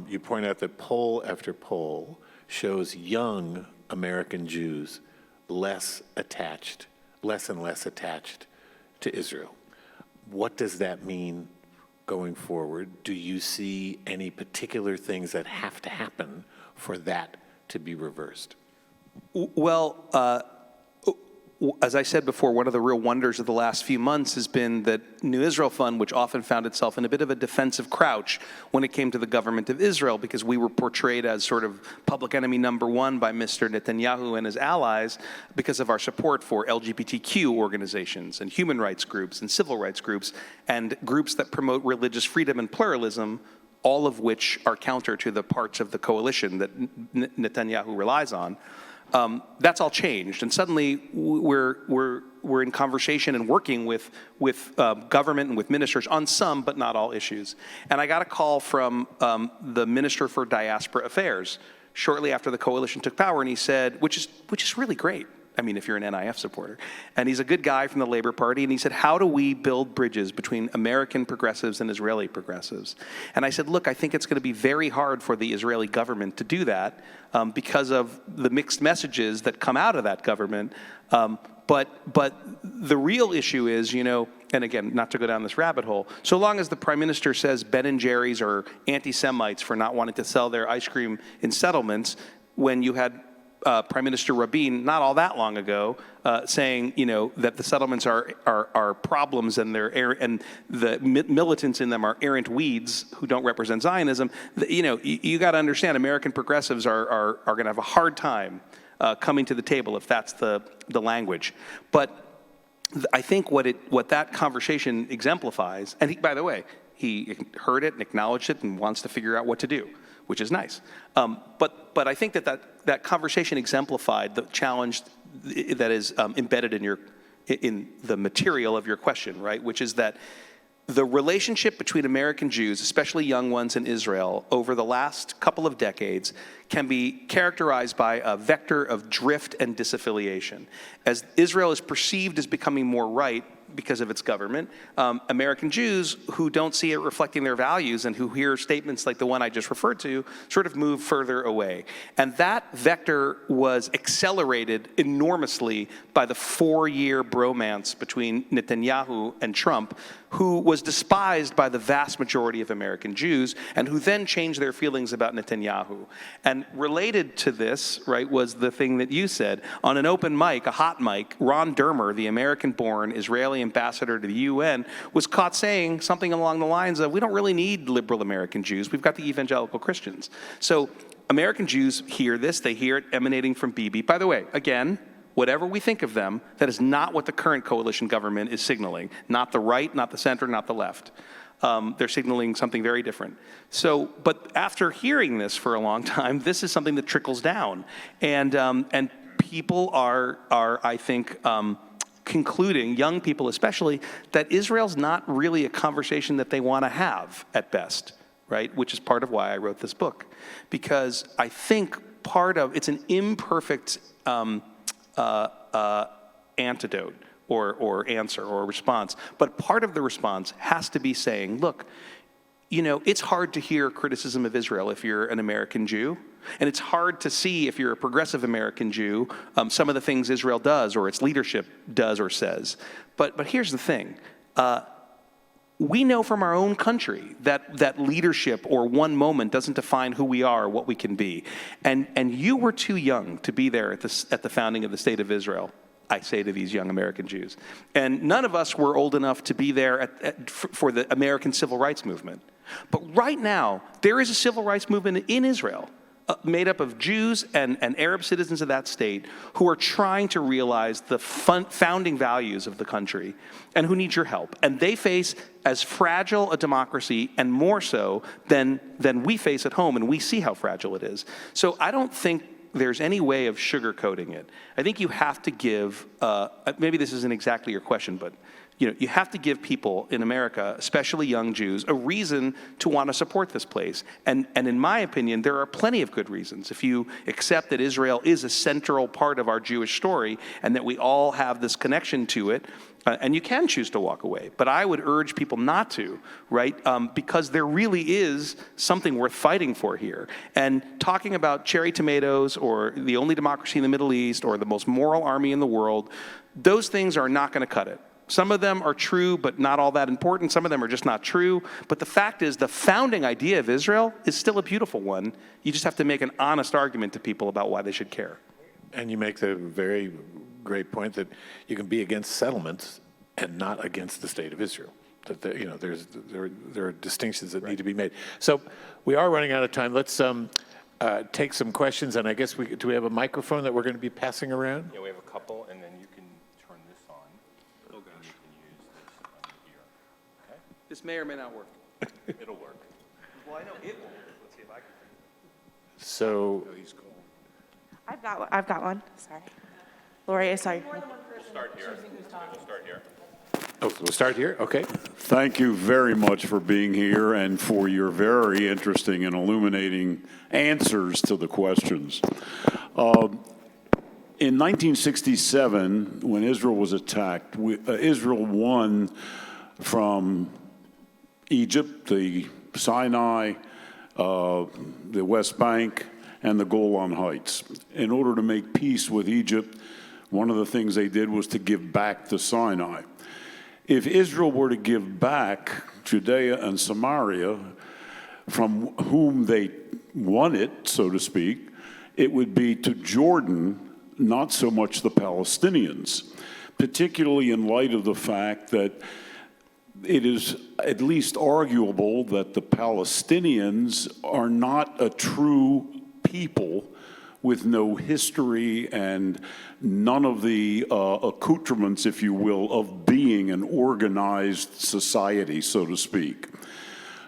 You point out that poll after poll shows young American Jews less and less attached to Israel. What does that mean going forward? Do you see any particular things that have to happen for that to be reversed? Well, as I said before, one of the real wonders of the last few months has been that New Israel Fund, which often found itself in a bit of a defensive crouch when it came to the government of Israel, because we were portrayed as sort of public enemy number one by Mr. Netanyahu and his allies because of our support for LGBTQ organizations and human rights groups and civil rights groups and groups that promote religious freedom and pluralism, all of which are counter to the parts of the coalition that Netanyahu relies on. That's all changed, and suddenly we're in conversation and working with government and with ministers on some, but not all issues. And I got a call from the Minister for Diaspora Affairs shortly after the coalition took power, and he said, which is really great. I mean, if you're an NIF supporter. And he's a good guy from the Labor Party, and he said, how do we build bridges between American progressives and Israeli progressives? And I said, look, I think it's going to be very hard for the Israeli government to do that because of the mixed messages that come out of that government. But the real issue is, and again, not to go down this rabbit hole, so long as the Prime Minister says Ben and Jerry's are anti-Semites for not wanting to sell their ice cream in settlements, when you had Prime Minister Rabin not all that long ago saying, that the settlements are problems and and the militants in them are errant weeds who don't represent Zionism. You got to understand, American progressives are going to have a hard time coming to the table if that's the language. But I think what that conversation exemplifies, and by the way, he heard it and acknowledged it and wants to figure out what to do, which is nice. But I think that conversation exemplified the challenge that is embedded in the material of your question, right? Which is that the relationship between American Jews, especially young ones in Israel, over the last couple of decades can be characterized by a vector of drift and disaffiliation. As Israel is perceived as becoming more right because of its government, American Jews who don't see it reflecting their values and who hear statements like the one I just referred to sort of move further away. And that vector was accelerated enormously by the 4-year bromance between Netanyahu and Trump, who was despised by the vast majority of American Jews and who then changed their feelings about Netanyahu. And related to this, right, was the thing that you said. On an open mic, a hot mic, Ron Dermer, the American-born Israeli ambassador to the UN, was caught saying something along the lines of, we don't really need liberal American Jews, we've got the evangelical Christians. So American Jews hear this, they hear it emanating from Bibi. By the way, again, whatever we think of them, that is not what the current coalition government is signaling. Not the right, not the center, not the left. They're signaling something very different. So, but after hearing this for a long time, this is something that trickles down. And people are I think, concluding, young people especially, that Israel's not really a conversation that they want to have at best, right? Which is part of why I wrote this book. Because I think it's an imperfect antidote or answer or response. But part of the response has to be saying, look, it's hard to hear criticism of Israel if you're an American Jew. And it's hard to see, if you're a progressive American Jew, some of the things Israel does or its leadership does or says. But here's the thing. We know from our own country that leadership or one moment doesn't define who we are or what we can be. And you were too young to be there at the founding of the State of Israel, I say to these young American Jews. And none of us were old enough to be there for the American Civil Rights Movement. But right now, there is a civil rights movement in Israel made up of Jews and Arab citizens of that state who are trying to realize the founding values of the country and who need your help. And they face as fragile a democracy, and more so than we face at home, and we see how fragile it is. So I don't think there's any way of sugarcoating it. I think you have to give, maybe this isn't exactly your question, but you have to give people in America, especially young Jews, a reason to want to support this place. And in my opinion, there are plenty of good reasons. If you accept that Israel is a central part of our Jewish story and that we all have this connection to it, and you can choose to walk away. But I would urge people not to, right? Because there really is something worth fighting for here. And talking about cherry tomatoes or the only democracy in the Middle East or the most moral army in the world, those things are not going to cut it. Some of them are true, but not all that important. Some of them are just not true. But the fact is, the founding idea of Israel is still a beautiful one. You just have to make an honest argument to people about why they should care. And you make the very great point that you can be against settlements and not against the state of Israel. That there are distinctions that need to be made. So we are running out of time. Let's take some questions, and I guess do we have a microphone that we're going to be passing around? Yeah, we have a couple, and then you can turn this on. Oh gosh. And you can use this on here. Okay? This may or may not work. It'll work. Well, I know it will. Let's see if I can. So I've got one. Sorry. Lori, sorry. We'll start here. We'll start here. Oh, we'll start here? Okay. Thank you very much for being here and for your very interesting and illuminating answers to the questions. In 1967, when Israel was attacked, Israel won from Egypt, the Sinai, the West Bank, and the Golan Heights. In order to make peace with Egypt, one of the things they did was to give back the Sinai. If Israel were to give back Judea and Samaria, from whom they won it, so to speak, it would be to Jordan, not so much the Palestinians, particularly in light of the fact that it is at least arguable that the Palestinians are not a true people with no history and none of the accoutrements, if you will, of being an organized society, so to speak.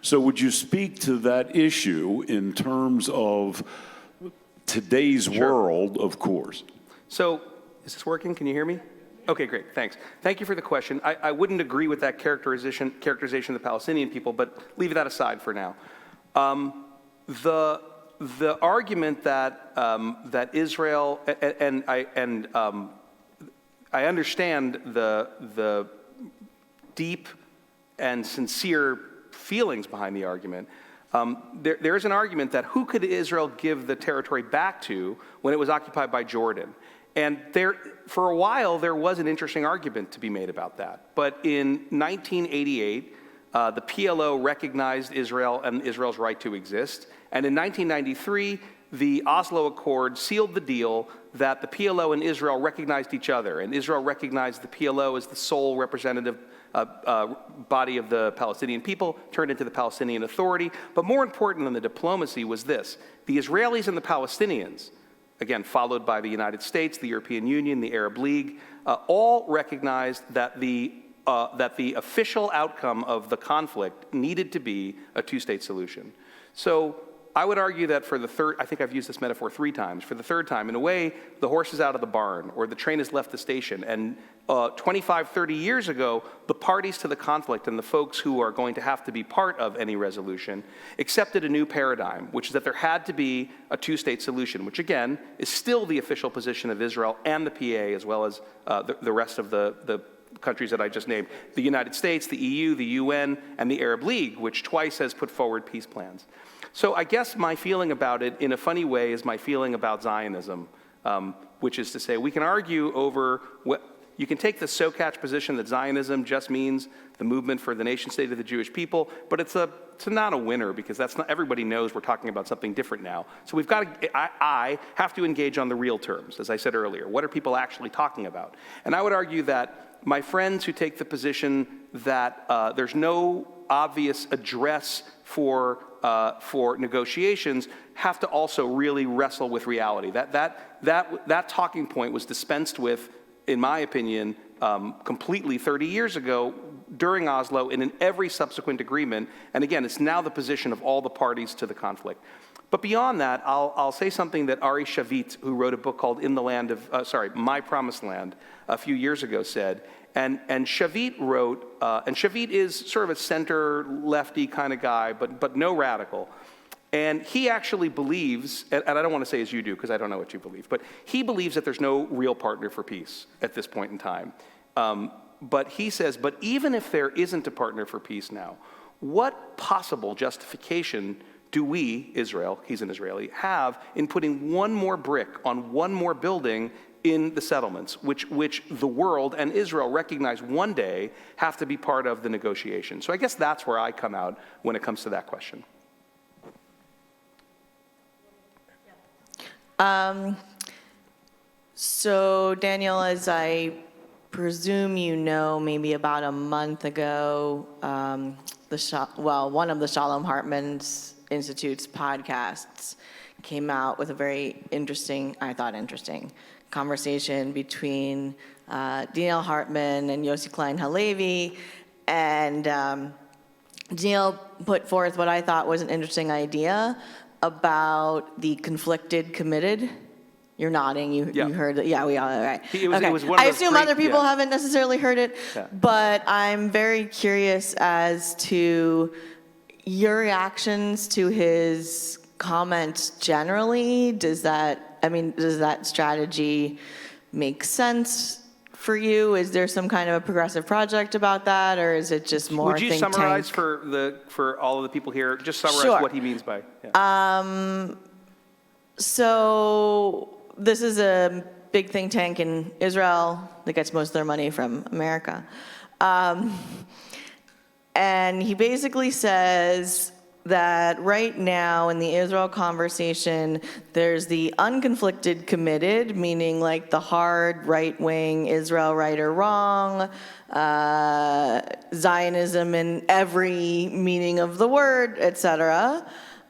So would you speak to that issue in terms of today's world, of course? So, is this working? Can you hear me? Okay, great, thanks. Thank you for the question. I wouldn't agree with that characterization of the Palestinian people, but leave that aside for now. The argument that Israel and I understand the deep and sincere feelings behind the argument. There is an argument that who could Israel give the territory back to when it was occupied by Jordan? And for a while, there was an interesting argument to be made about that. But in 1988, the PLO recognized Israel and Israel's right to exist. And in 1993, the Oslo Accord sealed the deal that the PLO and Israel recognized each other. And Israel recognized the PLO as the sole representative body of the Palestinian people, turned into the Palestinian Authority. But more important than the diplomacy was this: the Israelis and the Palestinians, again, followed by the United States, the European Union, the Arab League, all recognized that the that the official outcome of the conflict needed to be a two-state solution. So I would argue that for the third, I think I've used this metaphor 3 times, for the third time, in a way, the horse is out of the barn, or the train has left the station, and 25, 30 years ago, the parties to the conflict and the folks who are going to have to be part of any resolution accepted a new paradigm, which is that there had to be a two-state solution, which again, is still the official position of Israel and the PA, as well as the rest of the countries that I just named, the United States, the EU, the UN, and the Arab League, which twice has put forward peace plans. So I guess my feeling about it, in a funny way, is my feeling about Zionism, which is to say we can argue over what, you can take the Sokatch position that Zionism just means the movement for the nation state of the Jewish people, but it's not a winner, because that's not, everybody knows we're talking about something different now. So we've got to, I have to engage on the real terms, as I said earlier. What are people actually talking about? And I would argue that my friends who take the position that there's no obvious address for negotiations have to also really wrestle with reality. That talking point was dispensed with, in my opinion, completely 30 years ago during Oslo and in every subsequent agreement. And again, it's now the position of all the parties to the conflict. But beyond that, I'll say something that Ari Shavit, who wrote a book called My Promised Land, a few years ago said. And Shavit wrote, and Shavit is sort of a center lefty kind of guy, but no radical. And he actually believes, and I don't want to say as you do, because I don't know what you believe, but he believes that there's no real partner for peace at this point in time. But he says, but even if there isn't a partner for peace now, what possible justification do we, Israel, he's an Israeli, have in putting one more brick on one more building in the settlements, which the world and Israel recognize one day have to be part of the negotiation? So I guess that's where I come out when it comes to that question. So Daniel, as I presume you know, maybe about a month ago, one of the Shalom Hartman Institute's podcasts came out with a very interesting, I thought interesting, conversation between Daniel Hartman and Yossi Klein Halevi. And Daniel put forth what I thought was an interesting idea about the conflicted committed. You're nodding, you heard it. Yeah, we all, right. It was one of I those assume great, other people haven't necessarily heard it, but I'm very curious as to your reactions to his comments generally. Does that strategy make sense for you? Is there some kind of a progressive project about that, or is it just more think tank? Would you summarize for all of the people here, just summarize what he means by? Yeah. So this is a big think tank in Israel that gets most of their money from America. And he basically says that right now in the Israel conversation, there's the unconflicted committed, meaning like the hard right-wing Israel right or wrong, Zionism in every meaning of the word, etc.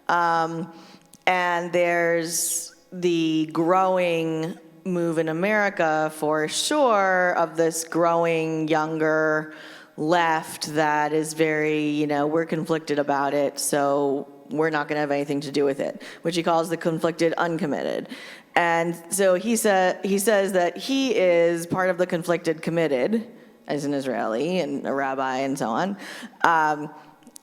And there's the growing move in America, for sure, of this growing younger left that is very, we're conflicted about it, so we're not going to have anything to do with it, which he calls the conflicted uncommitted. And so he says that he is part of the conflicted committed, as an Israeli and a rabbi and so on.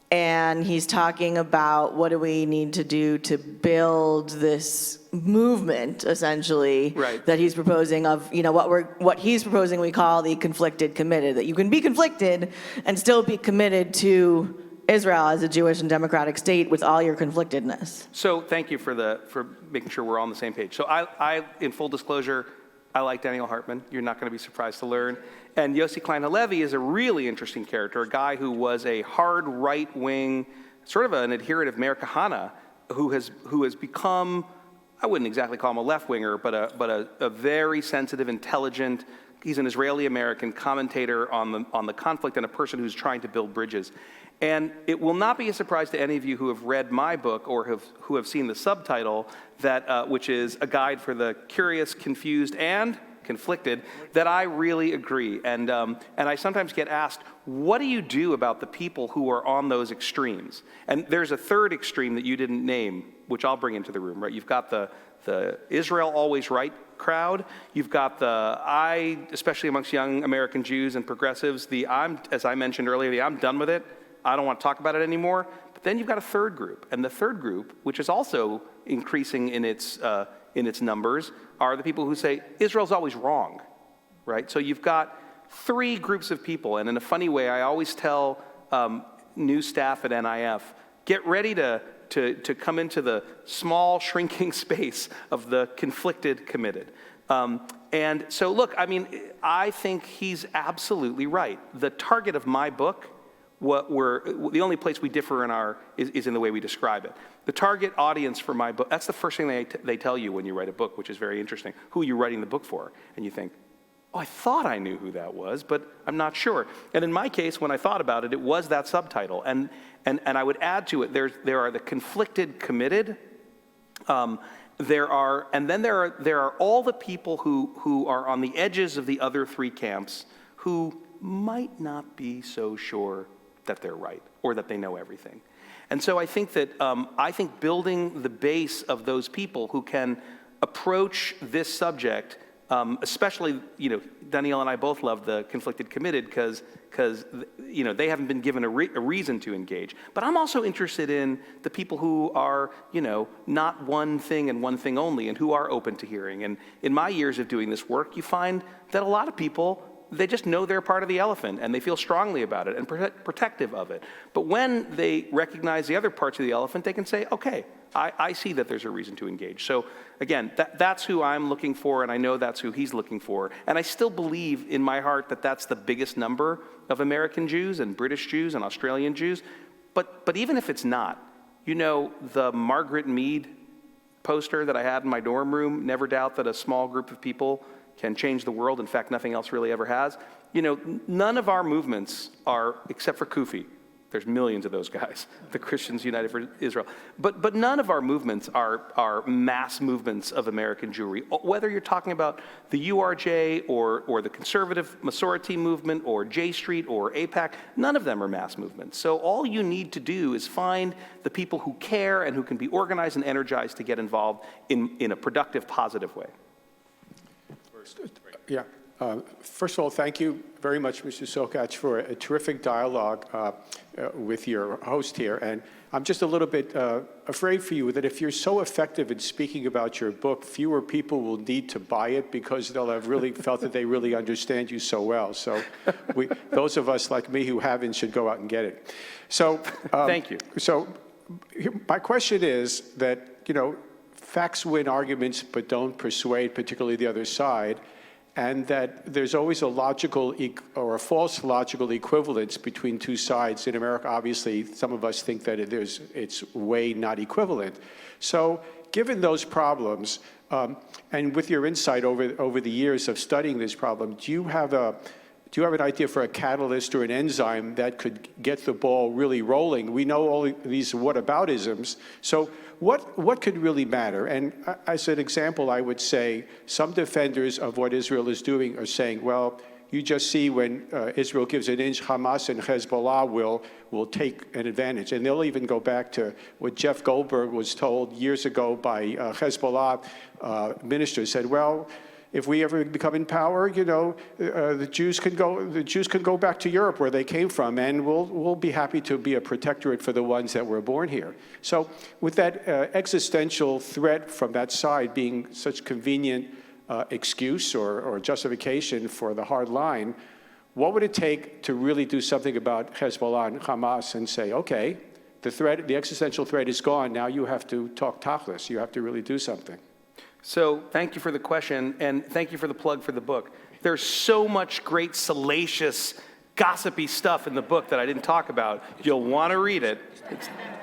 And he's talking about what do we need to do to build this movement, essentially, that he's proposing of, what he's proposing we call the conflicted committed, that you can be conflicted and still be committed to Israel as a Jewish and democratic state with all your conflictedness. So thank you for making sure we're all on the same page. So I in full disclosure, I like Daniel Hartman. You're not going to be surprised to learn. And Yossi Klein Halevi is a really interesting character, a guy who was a hard right-wing, sort of an adherent of Meir Kahane, who has become, I wouldn't exactly call him a left-winger, but a very sensitive, intelligent, he's an Israeli-American commentator on the conflict and a person who's trying to build bridges. And it will not be a surprise to any of you who have read my book or who have seen the subtitle, that which is a guide for the curious, confused, and conflicted, that I really agree. And I sometimes get asked, what do you do about the people who are on those extremes? And there's a third extreme that you didn't name, which I'll bring into the room, right? You've got the Israel always right crowd. You've got especially amongst young American Jews and progressives, as I mentioned earlier, I'm done with it. I don't want to talk about it anymore. But then you've got a third group. And the third group, which is also increasing in its numbers, are the people who say, Israel's always wrong, right? So you've got three groups of people. And in a funny way, I always tell new staff at NIF, get ready to come into the small, shrinking space of the conflicted, committed. And so, look, I mean, I think he's absolutely right. The target of my book, the only place we differ is in the way we describe it. The target audience for my book, that's the first thing they tell you when you write a book, which is very interesting. Who are you writing the book for? And you think, oh, I thought I knew who that was, but I'm not sure. And in my case, when I thought about it, it was that subtitle. And I would add to it, there are the conflicted, committed. There are all the people who are on the edges of the other three camps who might not be so sure that they're right or that they know everything. And so I think that building the base of those people who can approach this subject, especially, Danielle and I both love the conflicted committed because they haven't been given a reason to engage. But I'm also interested in the people who are, not one thing and one thing only, and who are open to hearing. And in my years of doing this work, you find that a lot of people, they just know they're part of the elephant, and they feel strongly about it and protective of it. But when they recognize the other parts of the elephant, they can say, okay, I see that there's a reason to engage. So again, that's who I'm looking for, and I know that's who he's looking for. And I still believe in my heart that that's the biggest number of American Jews and British Jews and Australian Jews. But even if it's not, the Margaret Mead poster that I had in my dorm room, never doubt that a small group of people can change the world. In fact, nothing else really ever has. None of our movements are, except for Kufi. There's millions of those guys, the Christians United for Israel. But none of our movements are mass movements of American Jewry. Whether you're talking about the URJ or the conservative Masorti movement or J Street or AIPAC, none of them are mass movements. So all you need to do is find the people who care and who can be organized and energized to get involved in a productive, positive way. Yeah. First of all, thank you very much, Mr. Sokatch, for a terrific dialogue with your host here. And I'm just a little bit afraid for you that if you're so effective in speaking about your book, fewer people will need to buy it because they'll have really felt that they really understand you so well. So those of us like me who haven't should go out and get it. So thank you. So my question is that, facts win arguments but don't persuade, particularly the other side, and that there's always a logical or a false logical equivalence between two sides. In America, obviously, some of us think that it's way not equivalent. So given those problems, and with your insight over the years of studying this problem, do you have an idea for a catalyst or an enzyme that could get the ball really rolling? We know all these whataboutisms. So what could really matter? And as an example, I would say some defenders of what Israel is doing are saying, well, you just see when Israel gives an inch, Hamas and Hezbollah will take an advantage. And they'll even go back to what Jeff Goldberg was told years ago by Hezbollah ministers, said, well, if we ever become in power, the Jews can go back to Europe where they came from, and we'll be happy to be a protectorate for the ones that were born here. So with that existential threat from that side being such convenient excuse or justification for the hard line, what would it take to really do something about Hezbollah and Hamas and say, okay, the existential threat is gone, now you have to talk tachlis, you have to really do something? So thank you for the question, and thank you for the plug for the book. There's so much great, salacious, gossipy stuff in the book that I didn't talk about. You'll want to read it.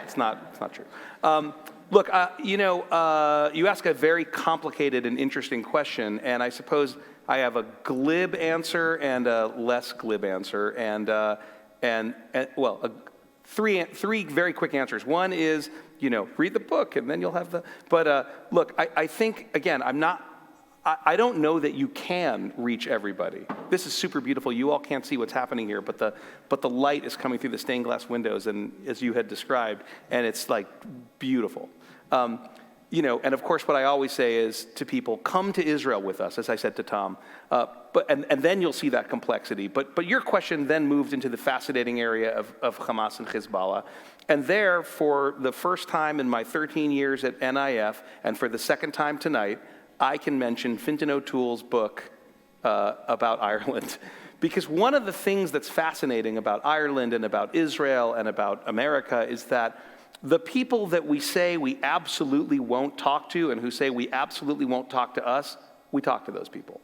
It's not true. Look, you ask a very complicated and interesting question, and I suppose I have a glib answer and a less glib answer, and three very quick answers. One is, read the book and then you'll have the, but look, I think, again, I don't know that you can reach everybody. This is super beautiful. You all can't see what's happening here, but the light is coming through the stained glass windows, and as you had described, and it's like beautiful. And of course, what I always say is to people, come to Israel with us, as I said to Tom, and then you'll see that complexity. But your question then moved into the fascinating area of Hamas and Hezbollah. And there, for the first time in my 13 years at NIF, and for the second time tonight, I can mention Fintan O'Toole's book about Ireland. Because one of the things that's fascinating about Ireland and about Israel and about America is that the people that we say we absolutely won't talk to and who say we absolutely won't talk to us, we talk to those people.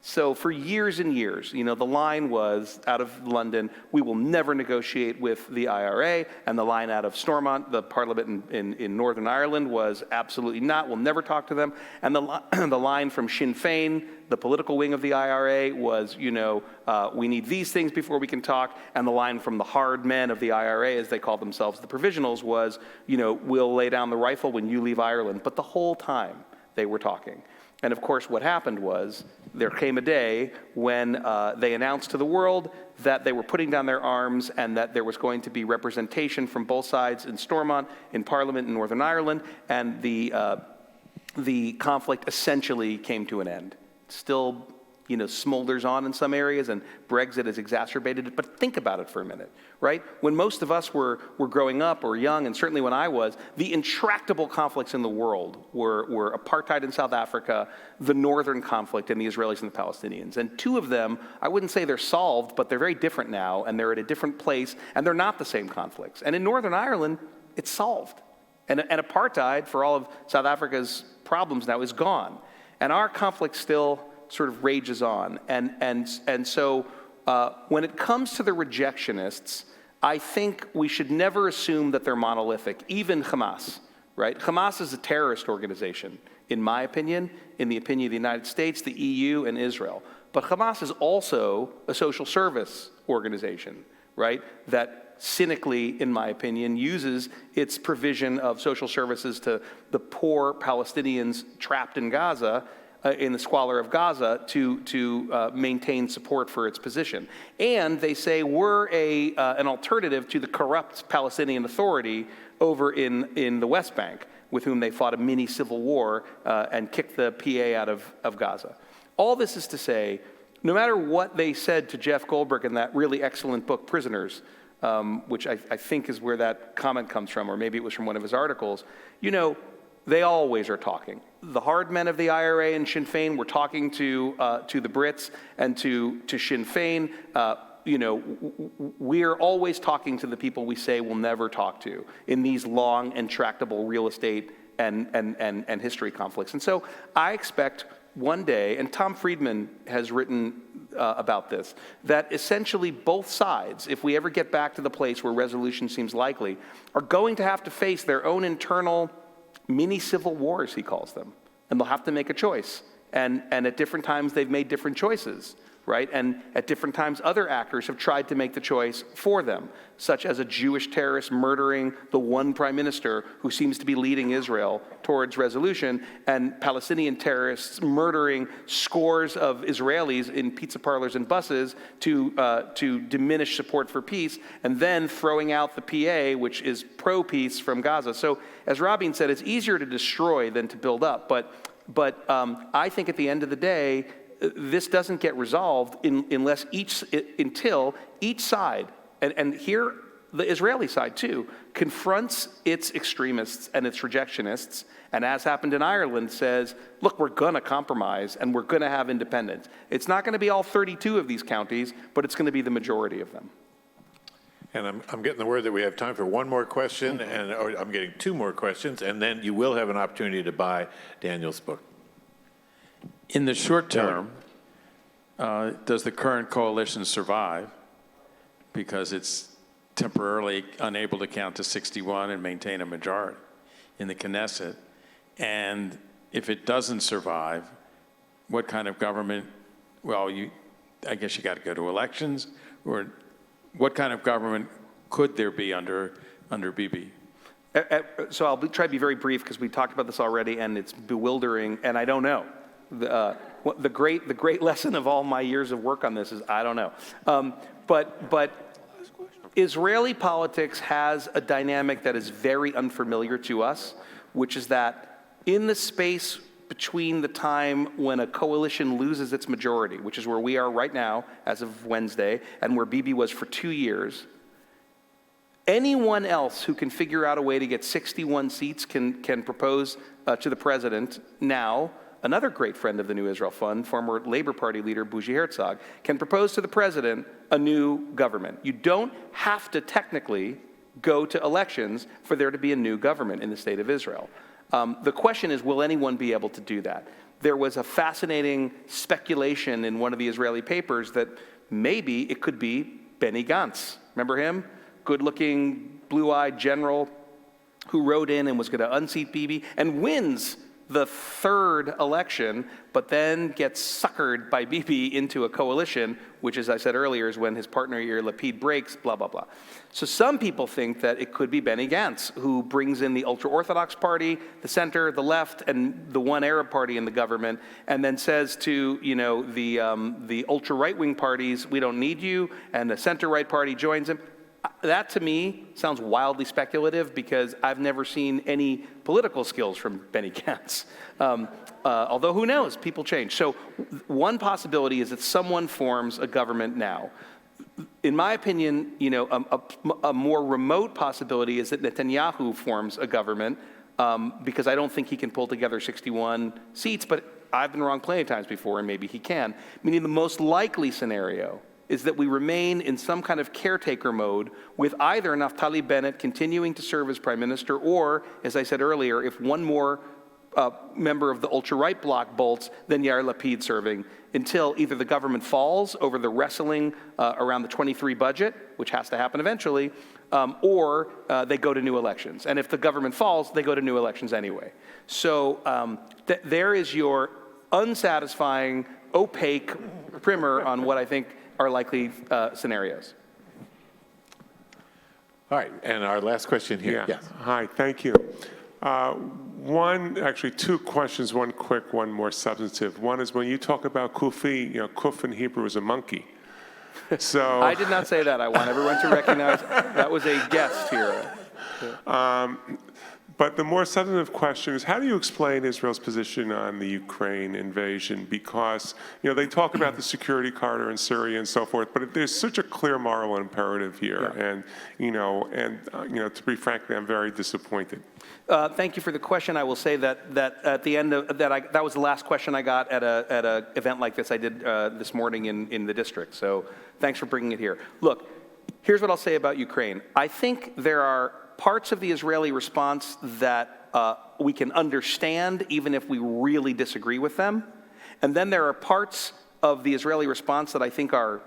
So for years and years, the line was out of London, we will never negotiate with the IRA, and the line out of Stormont, the parliament in Northern Ireland, was absolutely not, we'll never talk to them. And the line from Sinn Féin, the political wing of the IRA, was, we need these things before we can talk. And the line from the hard men of the IRA, as they call themselves, the provisionals, was, we'll lay down the rifle when you leave Ireland. But the whole time they were talking. And of course, what happened was there came a day when they announced to the world that they were putting down their arms and that there was going to be representation from both sides in Stormont, in Parliament in Northern Ireland, and the conflict essentially came to an end. Still, smolders on in some areas, and Brexit has exacerbated it. But think about it for a minute, right? When most of us were growing up or young, and certainly when I was, the intractable conflicts in the world were apartheid in South Africa, the northern conflict, and the Israelis and the Palestinians. And two of them, I wouldn't say they're solved, but they're very different now, and they're at a different place, and they're not the same conflicts. And in Northern Ireland, it's solved. And apartheid, for all of South Africa's problems now, is gone. And our conflict still sort of rages on. And so when it comes to the rejectionists, I think we should never assume that they're monolithic, even Hamas, right? Hamas is a terrorist organization, in my opinion, in the opinion of the United States, the EU, and Israel. But Hamas is also a social service organization, right? That cynically, in my opinion, uses its provision of social services to the poor Palestinians trapped in Gaza, in the squalor of Gaza, to maintain support for its position. And they say we're an alternative to the corrupt Palestinian Authority over in the West Bank, with whom they fought a mini civil war and kicked the PA out of Gaza. All this is to say, no matter what they said to Jeff Goldberg in that really excellent book, Prisoners, which I think is where that comment comes from, or maybe it was from one of his articles, they always are talking. The hard men of the IRA and Sinn Féin were talking to the Brits and to Sinn Féin. We're always talking to the people we say we'll never talk to in these long and tractable real estate and history conflicts. And so I expect one day, and Tom Friedman has written about this, that essentially both sides, if we ever get back to the place where resolution seems likely, are going to have to face their own internal mini-civil wars, he calls them. And they'll have to make a choice. And at different times, they've made different choices, right? And at different times, other actors have tried to make the choice for them, such as a Jewish terrorist murdering the one prime minister who seems to be leading Israel towards resolution, and Palestinian terrorists murdering scores of Israelis in pizza parlors and buses to diminish support for peace, and then throwing out the PA, which is pro-peace, from Gaza. So, as Rabin said, it's easier to destroy than to build up. But I think at the end of the day, this doesn't get resolved until each side, and here the Israeli side too, confronts its extremists and its rejectionists, and as happened in Ireland, says, look, we're going to compromise and we're going to have independence. It's not going to be all 32 of these counties, but it's going to be the majority of them. And I'm getting the word that we have time for one more question, or I'm getting two more questions, and then you will have an opportunity to buy Daniel's book. In the short term, does the current coalition survive because it's temporarily unable to count to 61 and maintain a majority in the Knesset? And if it doesn't survive, what kind of government, I guess you got to go to elections, or what kind of government could there be under Bibi? So I'll try to be very brief because we talked about this already and it's bewildering and I don't know. The great lesson of all my years of work on this is I don't know. But Israeli politics has a dynamic that is very unfamiliar to us, which is that in the space between the time when a coalition loses its majority, which is where we are right now as of Wednesday, and where Bibi was for 2 years, anyone else who can figure out a way to get 61 seats can propose to the president now. Another great friend of the New Israel Fund, former Labor Party leader Bougie Herzog, can propose to the president a new government. You don't have to technically go to elections for there to be a new government in the state of Israel. The question is, will anyone be able to do that? There was a fascinating speculation in one of the Israeli papers that maybe it could be Benny Gantz. Remember him? Good-looking, blue-eyed general who rode in and was going to unseat Bibi and wins the third election, but then gets suckered by Bibi into a coalition, which, as I said earlier, is when his partner Yair Lapid breaks, blah, blah, blah. So some people think that it could be Benny Gantz, who brings in the ultra-Orthodox party, the center, the left, and the one Arab party in the government, and then says to, the ultra-right-wing parties, we don't need you, and the center-right party joins him. That, to me, sounds wildly speculative because I've never seen any political skills from Benny Gantz. Although, who knows? People change. So one possibility is that someone forms a government now. In my opinion, a more remote possibility is that Netanyahu forms a government because I don't think he can pull together 61 seats, but I've been wrong plenty of times before, and maybe he can. Meaning the most likely scenario is that we remain in some kind of caretaker mode with either Naftali Bennett continuing to serve as prime minister or, as I said earlier, if one more member of the ultra-right bloc bolts, then Yair Lapid serving until either the government falls over the wrestling around the 23 budget, which has to happen eventually, or they go to new elections. And if the government falls, they go to new elections anyway. So there is your unsatisfying, opaque primer on what I think are likely scenarios. All right, and our last question here. Yeah. Yes. Hi, thank you. Actually two questions, one quick, one more substantive. One is when you talk about kufi, kuf in Hebrew is a monkey. So I did not say that. I want everyone to recognize that was a guest here. But the more substantive question is, how do you explain Israel's position on the Ukraine invasion? Because, they talk about the security corridor in Syria and so forth, but there's such a clear moral imperative here. Yeah. And to be frank, I'm very disappointed. Thank you for the question. I will say that at the end of that was the last question I got at a event like this I did this morning in the district. So thanks for bringing it here. Look, here's what I'll say about Ukraine. I think there are parts of the Israeli response that we can understand even if we really disagree with them. And then there are parts of the Israeli response that I think are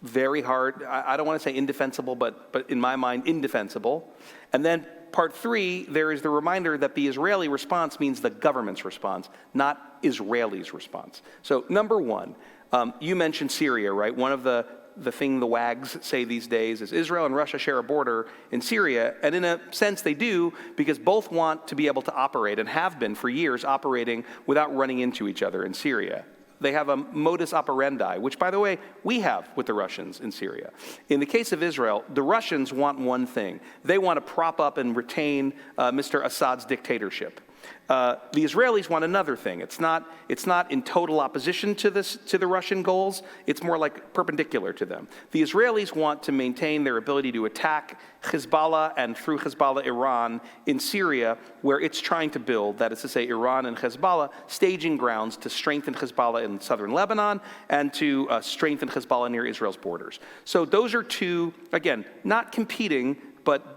very hard. I don't want to say indefensible, but in my mind, indefensible. And then part three, there is the reminder that the Israeli response means the government's response, not Israelis' response. So number one, you mentioned Syria, right? One of the thing the wags say these days is Israel and Russia share a border in Syria, and in a sense they do because both want to be able to operate and have been for years operating without running into each other in Syria. They have a modus operandi, which, by the way, we have with the Russians in Syria. In the case of Israel, the Russians want one thing. They want to prop up and retain Mr. Assad's dictatorship. The Israelis want another thing. It's not in total opposition to the Russian goals. It's more like perpendicular to them. The Israelis want to maintain their ability to attack Hezbollah and through Hezbollah Iran in Syria, where it's trying to build, that is to say, Iran and Hezbollah, staging grounds to strengthen Hezbollah in southern Lebanon and to strengthen Hezbollah near Israel's borders. So those are two, again, not competing, but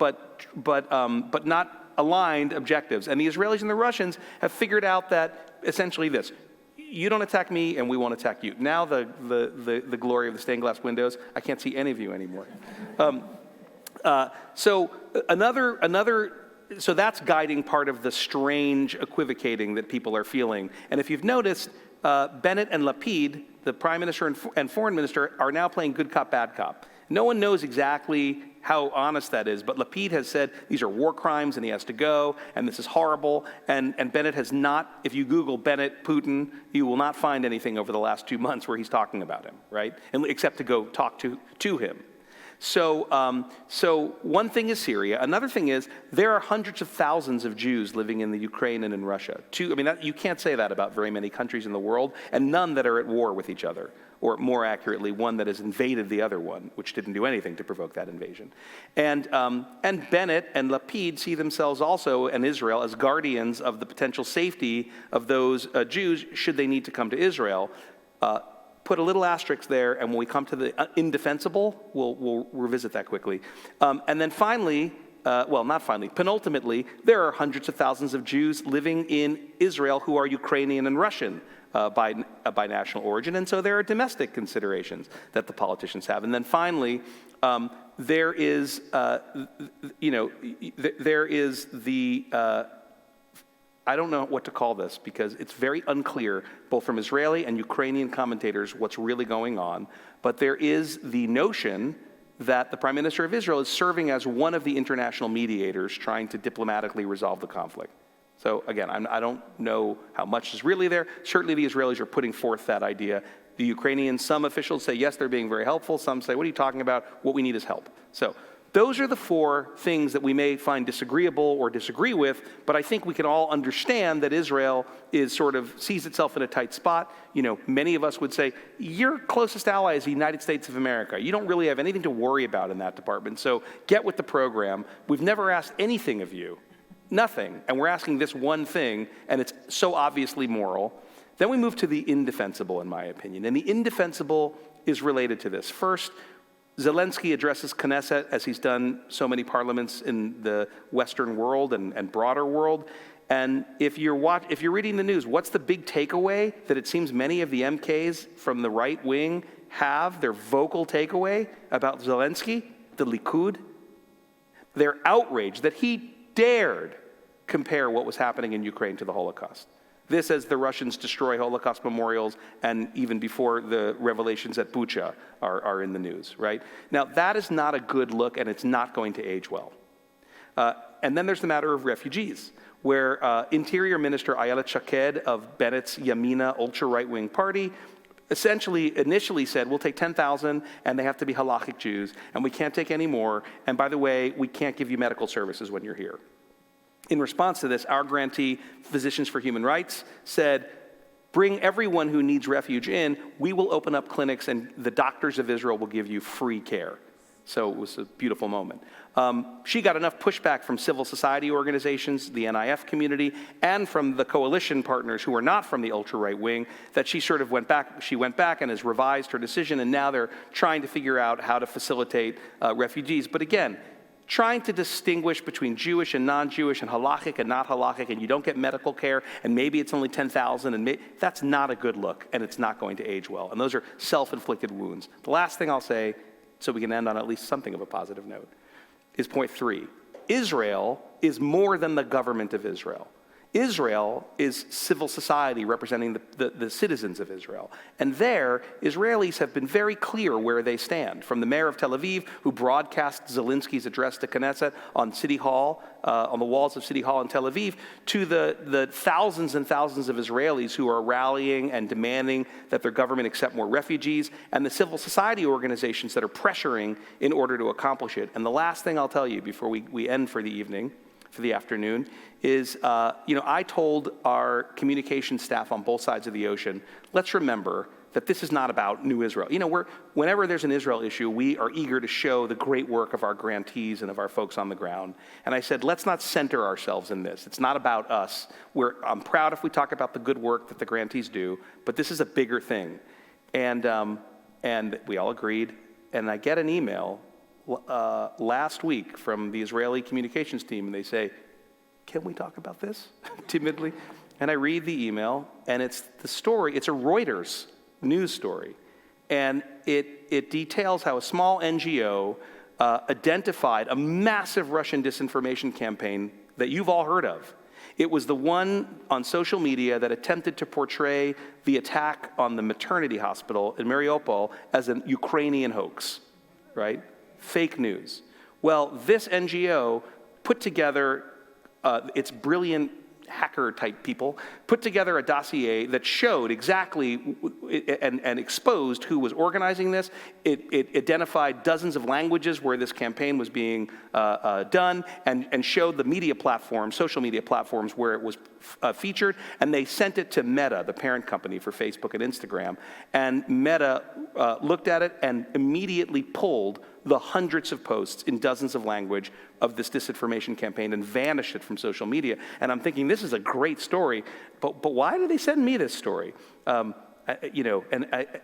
not aligned objectives. And the Israelis and the Russians have figured out that essentially this: you don't attack me and we won't attack you. Now the glory of the stained glass windows, I can't see any of you anymore. So that's guiding part of the strange equivocating that people are feeling. And if you've noticed, Bennett and Lapid, the prime minister and foreign minister, are now playing good cop, bad cop. No one knows exactly how honest that is, but Lapid has said these are war crimes and he has to go, and this is horrible. And Bennett has not, if you Google Bennett, Putin, you will not find anything over the last 2 months where he's talking about him, right? And, except to go talk to him. So one thing is Syria. Another thing is there are hundreds of thousands of Jews living in the Ukraine and in Russia. You can't say that about very many countries in the world, and none that are at war with each other. Or more accurately, one that has invaded the other one, which didn't do anything to provoke that invasion. And Bennett and Lapid see themselves also, and Israel, as guardians of the potential safety of those Jews should they need to come to Israel. Put a little asterisk there, and when we come to the indefensible, we'll revisit that quickly. And then finally, penultimately, there are hundreds of thousands of Jews living in Israel who are Ukrainian and Russian by national origin, and so there are domestic considerations that the politicians have. And then finally, there is the I don't know what to call this because it's very unclear, both from Israeli and Ukrainian commentators, what's really going on. But there is the notion that the Prime Minister of Israel is serving as one of the international mediators trying to diplomatically resolve the conflict. So again, I don't know how much is really there. Certainly the Israelis are putting forth that idea. The Ukrainians, some officials say, yes, they're being very helpful. Some say, what are you talking about? What we need is help. So those are the four things that we may find disagreeable or disagree with, but I think we can all understand that Israel sees itself in a tight spot. Many of us would say, your closest ally is the United States of America. You don't really have anything to worry about in that department, so get with the program. We've never asked anything of you, nothing, and we're asking this one thing, and it's so obviously moral. Then we move to the indefensible, in my opinion, and the indefensible is related to this. First, Zelensky addresses Knesset as he's done so many parliaments in the Western world and broader world. And if you're reading the news, what's the big takeaway that it seems many of the MKs from the right wing have, their vocal takeaway about Zelensky, the Likud? They're outraged that he dared compare what was happening in Ukraine to the Holocaust. This as the Russians destroy Holocaust memorials, and even before the revelations at Bucha are in the news, right? Now, that is not a good look, and it's not going to age well. And then there's the matter of refugees, where Interior Minister Ayelet Shaked of Bennett's Yamina ultra-right-wing party initially said, we'll take 10,000, and they have to be halachic Jews, and we can't take any more, and by the way, we can't give you medical services when you're here. In response to this, our grantee, Physicians for Human Rights, said, bring everyone who needs refuge in. We will open up clinics, and the doctors of Israel will give you free care. So it was a beautiful moment. She got enough pushback from civil society organizations, the NIF community, and from the coalition partners who are not from the ultra-right wing that she sort of went back. She went back and has revised her decision, and now they're trying to figure out how to facilitate refugees. But again, trying to distinguish between Jewish and non-Jewish and halachic and not halachic, and you don't get medical care, and maybe it's only 10,000, and that's not a good look, and it's not going to age well. And those are self-inflicted wounds. The last thing I'll say, so we can end on at least something of a positive note, is point 3. Israel is more than the government of Israel. Israel is civil society representing the citizens of Israel. And there, Israelis have been very clear where they stand. From the mayor of Tel Aviv, who broadcast Zelensky's address to Knesset on City Hall, on the walls of City Hall in Tel Aviv, to the thousands and thousands of Israelis who are rallying and demanding that their government accept more refugees, and the civil society organizations that are pressuring in order to accomplish it. And the last thing I'll tell you before we end for the evening, for the afternoon, is, I told our communication staff on both sides of the ocean, let's remember that this is not about New Israel. Whenever there's an Israel issue, we are eager to show the great work of our grantees and of our folks on the ground. And I said, let's not center ourselves in this. It's not about us. I'm proud if we talk about the good work that the grantees do, but this is a bigger thing. And we all agreed. And I get an email last week from the Israeli communications team, and they say, can we talk about this? Timidly. And I read the email, and it's the story. It's a Reuters news story. And it details how a small NGO identified a massive Russian disinformation campaign that you've all heard of. It was the one on social media that attempted to portray the attack on the maternity hospital in Mariupol as a Ukrainian hoax, right? Fake news. Well, this NGO put together, its brilliant hacker-type people, put together a dossier that showed exactly and exposed who was organizing this. It identified dozens of languages where this campaign was being done and showed the media platforms, social media platforms where it was featured, and they sent it to Meta, the parent company for Facebook and Instagram. And Meta looked at it and immediately pulled the hundreds of posts in dozens of language of this disinformation campaign and vanished it from social media. And I'm thinking, this is a great story, but why did they send me this story? I'm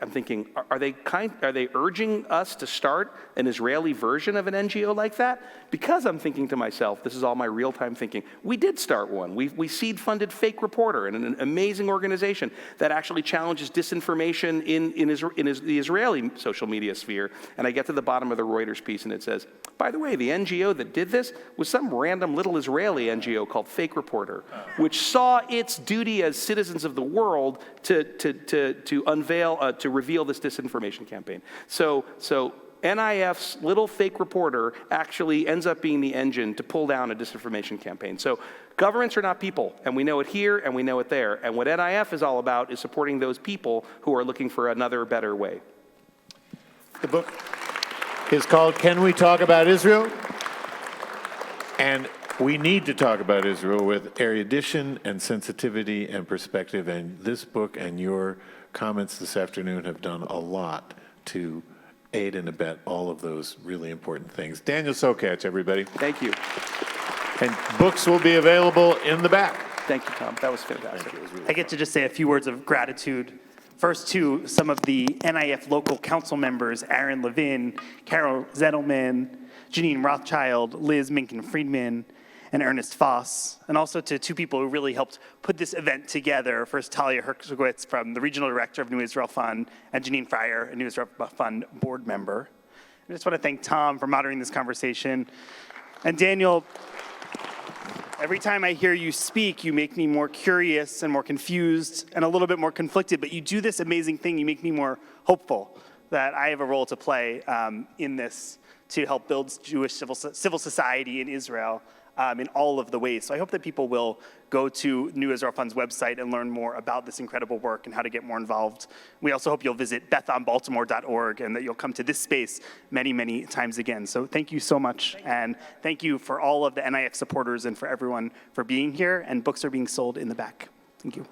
thinking, are they urging us to start an Israeli version of an NGO like that? Because I'm thinking to myself, this is all my real-time thinking, we did start one. We seed-funded Fake Reporter, an amazing organization that actually challenges disinformation in the Israeli social media sphere. And I get to the bottom of the Reuters piece, and it says, by the way, the NGO that did this was some random little Israeli NGO called Fake Reporter, which saw its duty as citizens of the world to unveil, to reveal this disinformation campaign. So NIF's little Fake Reporter actually ends up being the engine to pull down a disinformation campaign. So governments are not people, and we know it here and we know it there. And what NIF is all about is supporting those people who are looking for another, better way. The book is called Can We Talk About Israel? And we need to talk about Israel with erudition and sensitivity and perspective. And this book and your comments this afternoon have done a lot to aid and abet all of those really important things. Daniel Sokatch, everybody. Thank you. And books will be available in the back. Thank you, Tom. That was fantastic. I get to just say a few words of gratitude. First to some of the NIF local council members, Aaron Levin, Carol Zettelman, Janine Rothschild, Liz Minkin-Friedman, and Ernest Foss, and also to two people who really helped put this event together. First, Talia Herkowitz from the Regional Director of New Israel Fund, and Janine Fryer, a New Israel Fund board member. I just want to thank Tom for moderating this conversation. And Daniel, every time I hear you speak, you make me more curious and more confused and a little bit more conflicted, but you do this amazing thing. You make me more hopeful that I have a role to play in this to help build Jewish civil society in Israel in all of the ways. So I hope that people will go to New Israel Fund's website and learn more about this incredible work and how to get more involved. We also hope you'll visit bethonbaltimore.org and that you'll come to this space many, many times again. So thank you so much. And thank you for all of the NIF supporters and for everyone for being here. And books are being sold in the back. Thank you.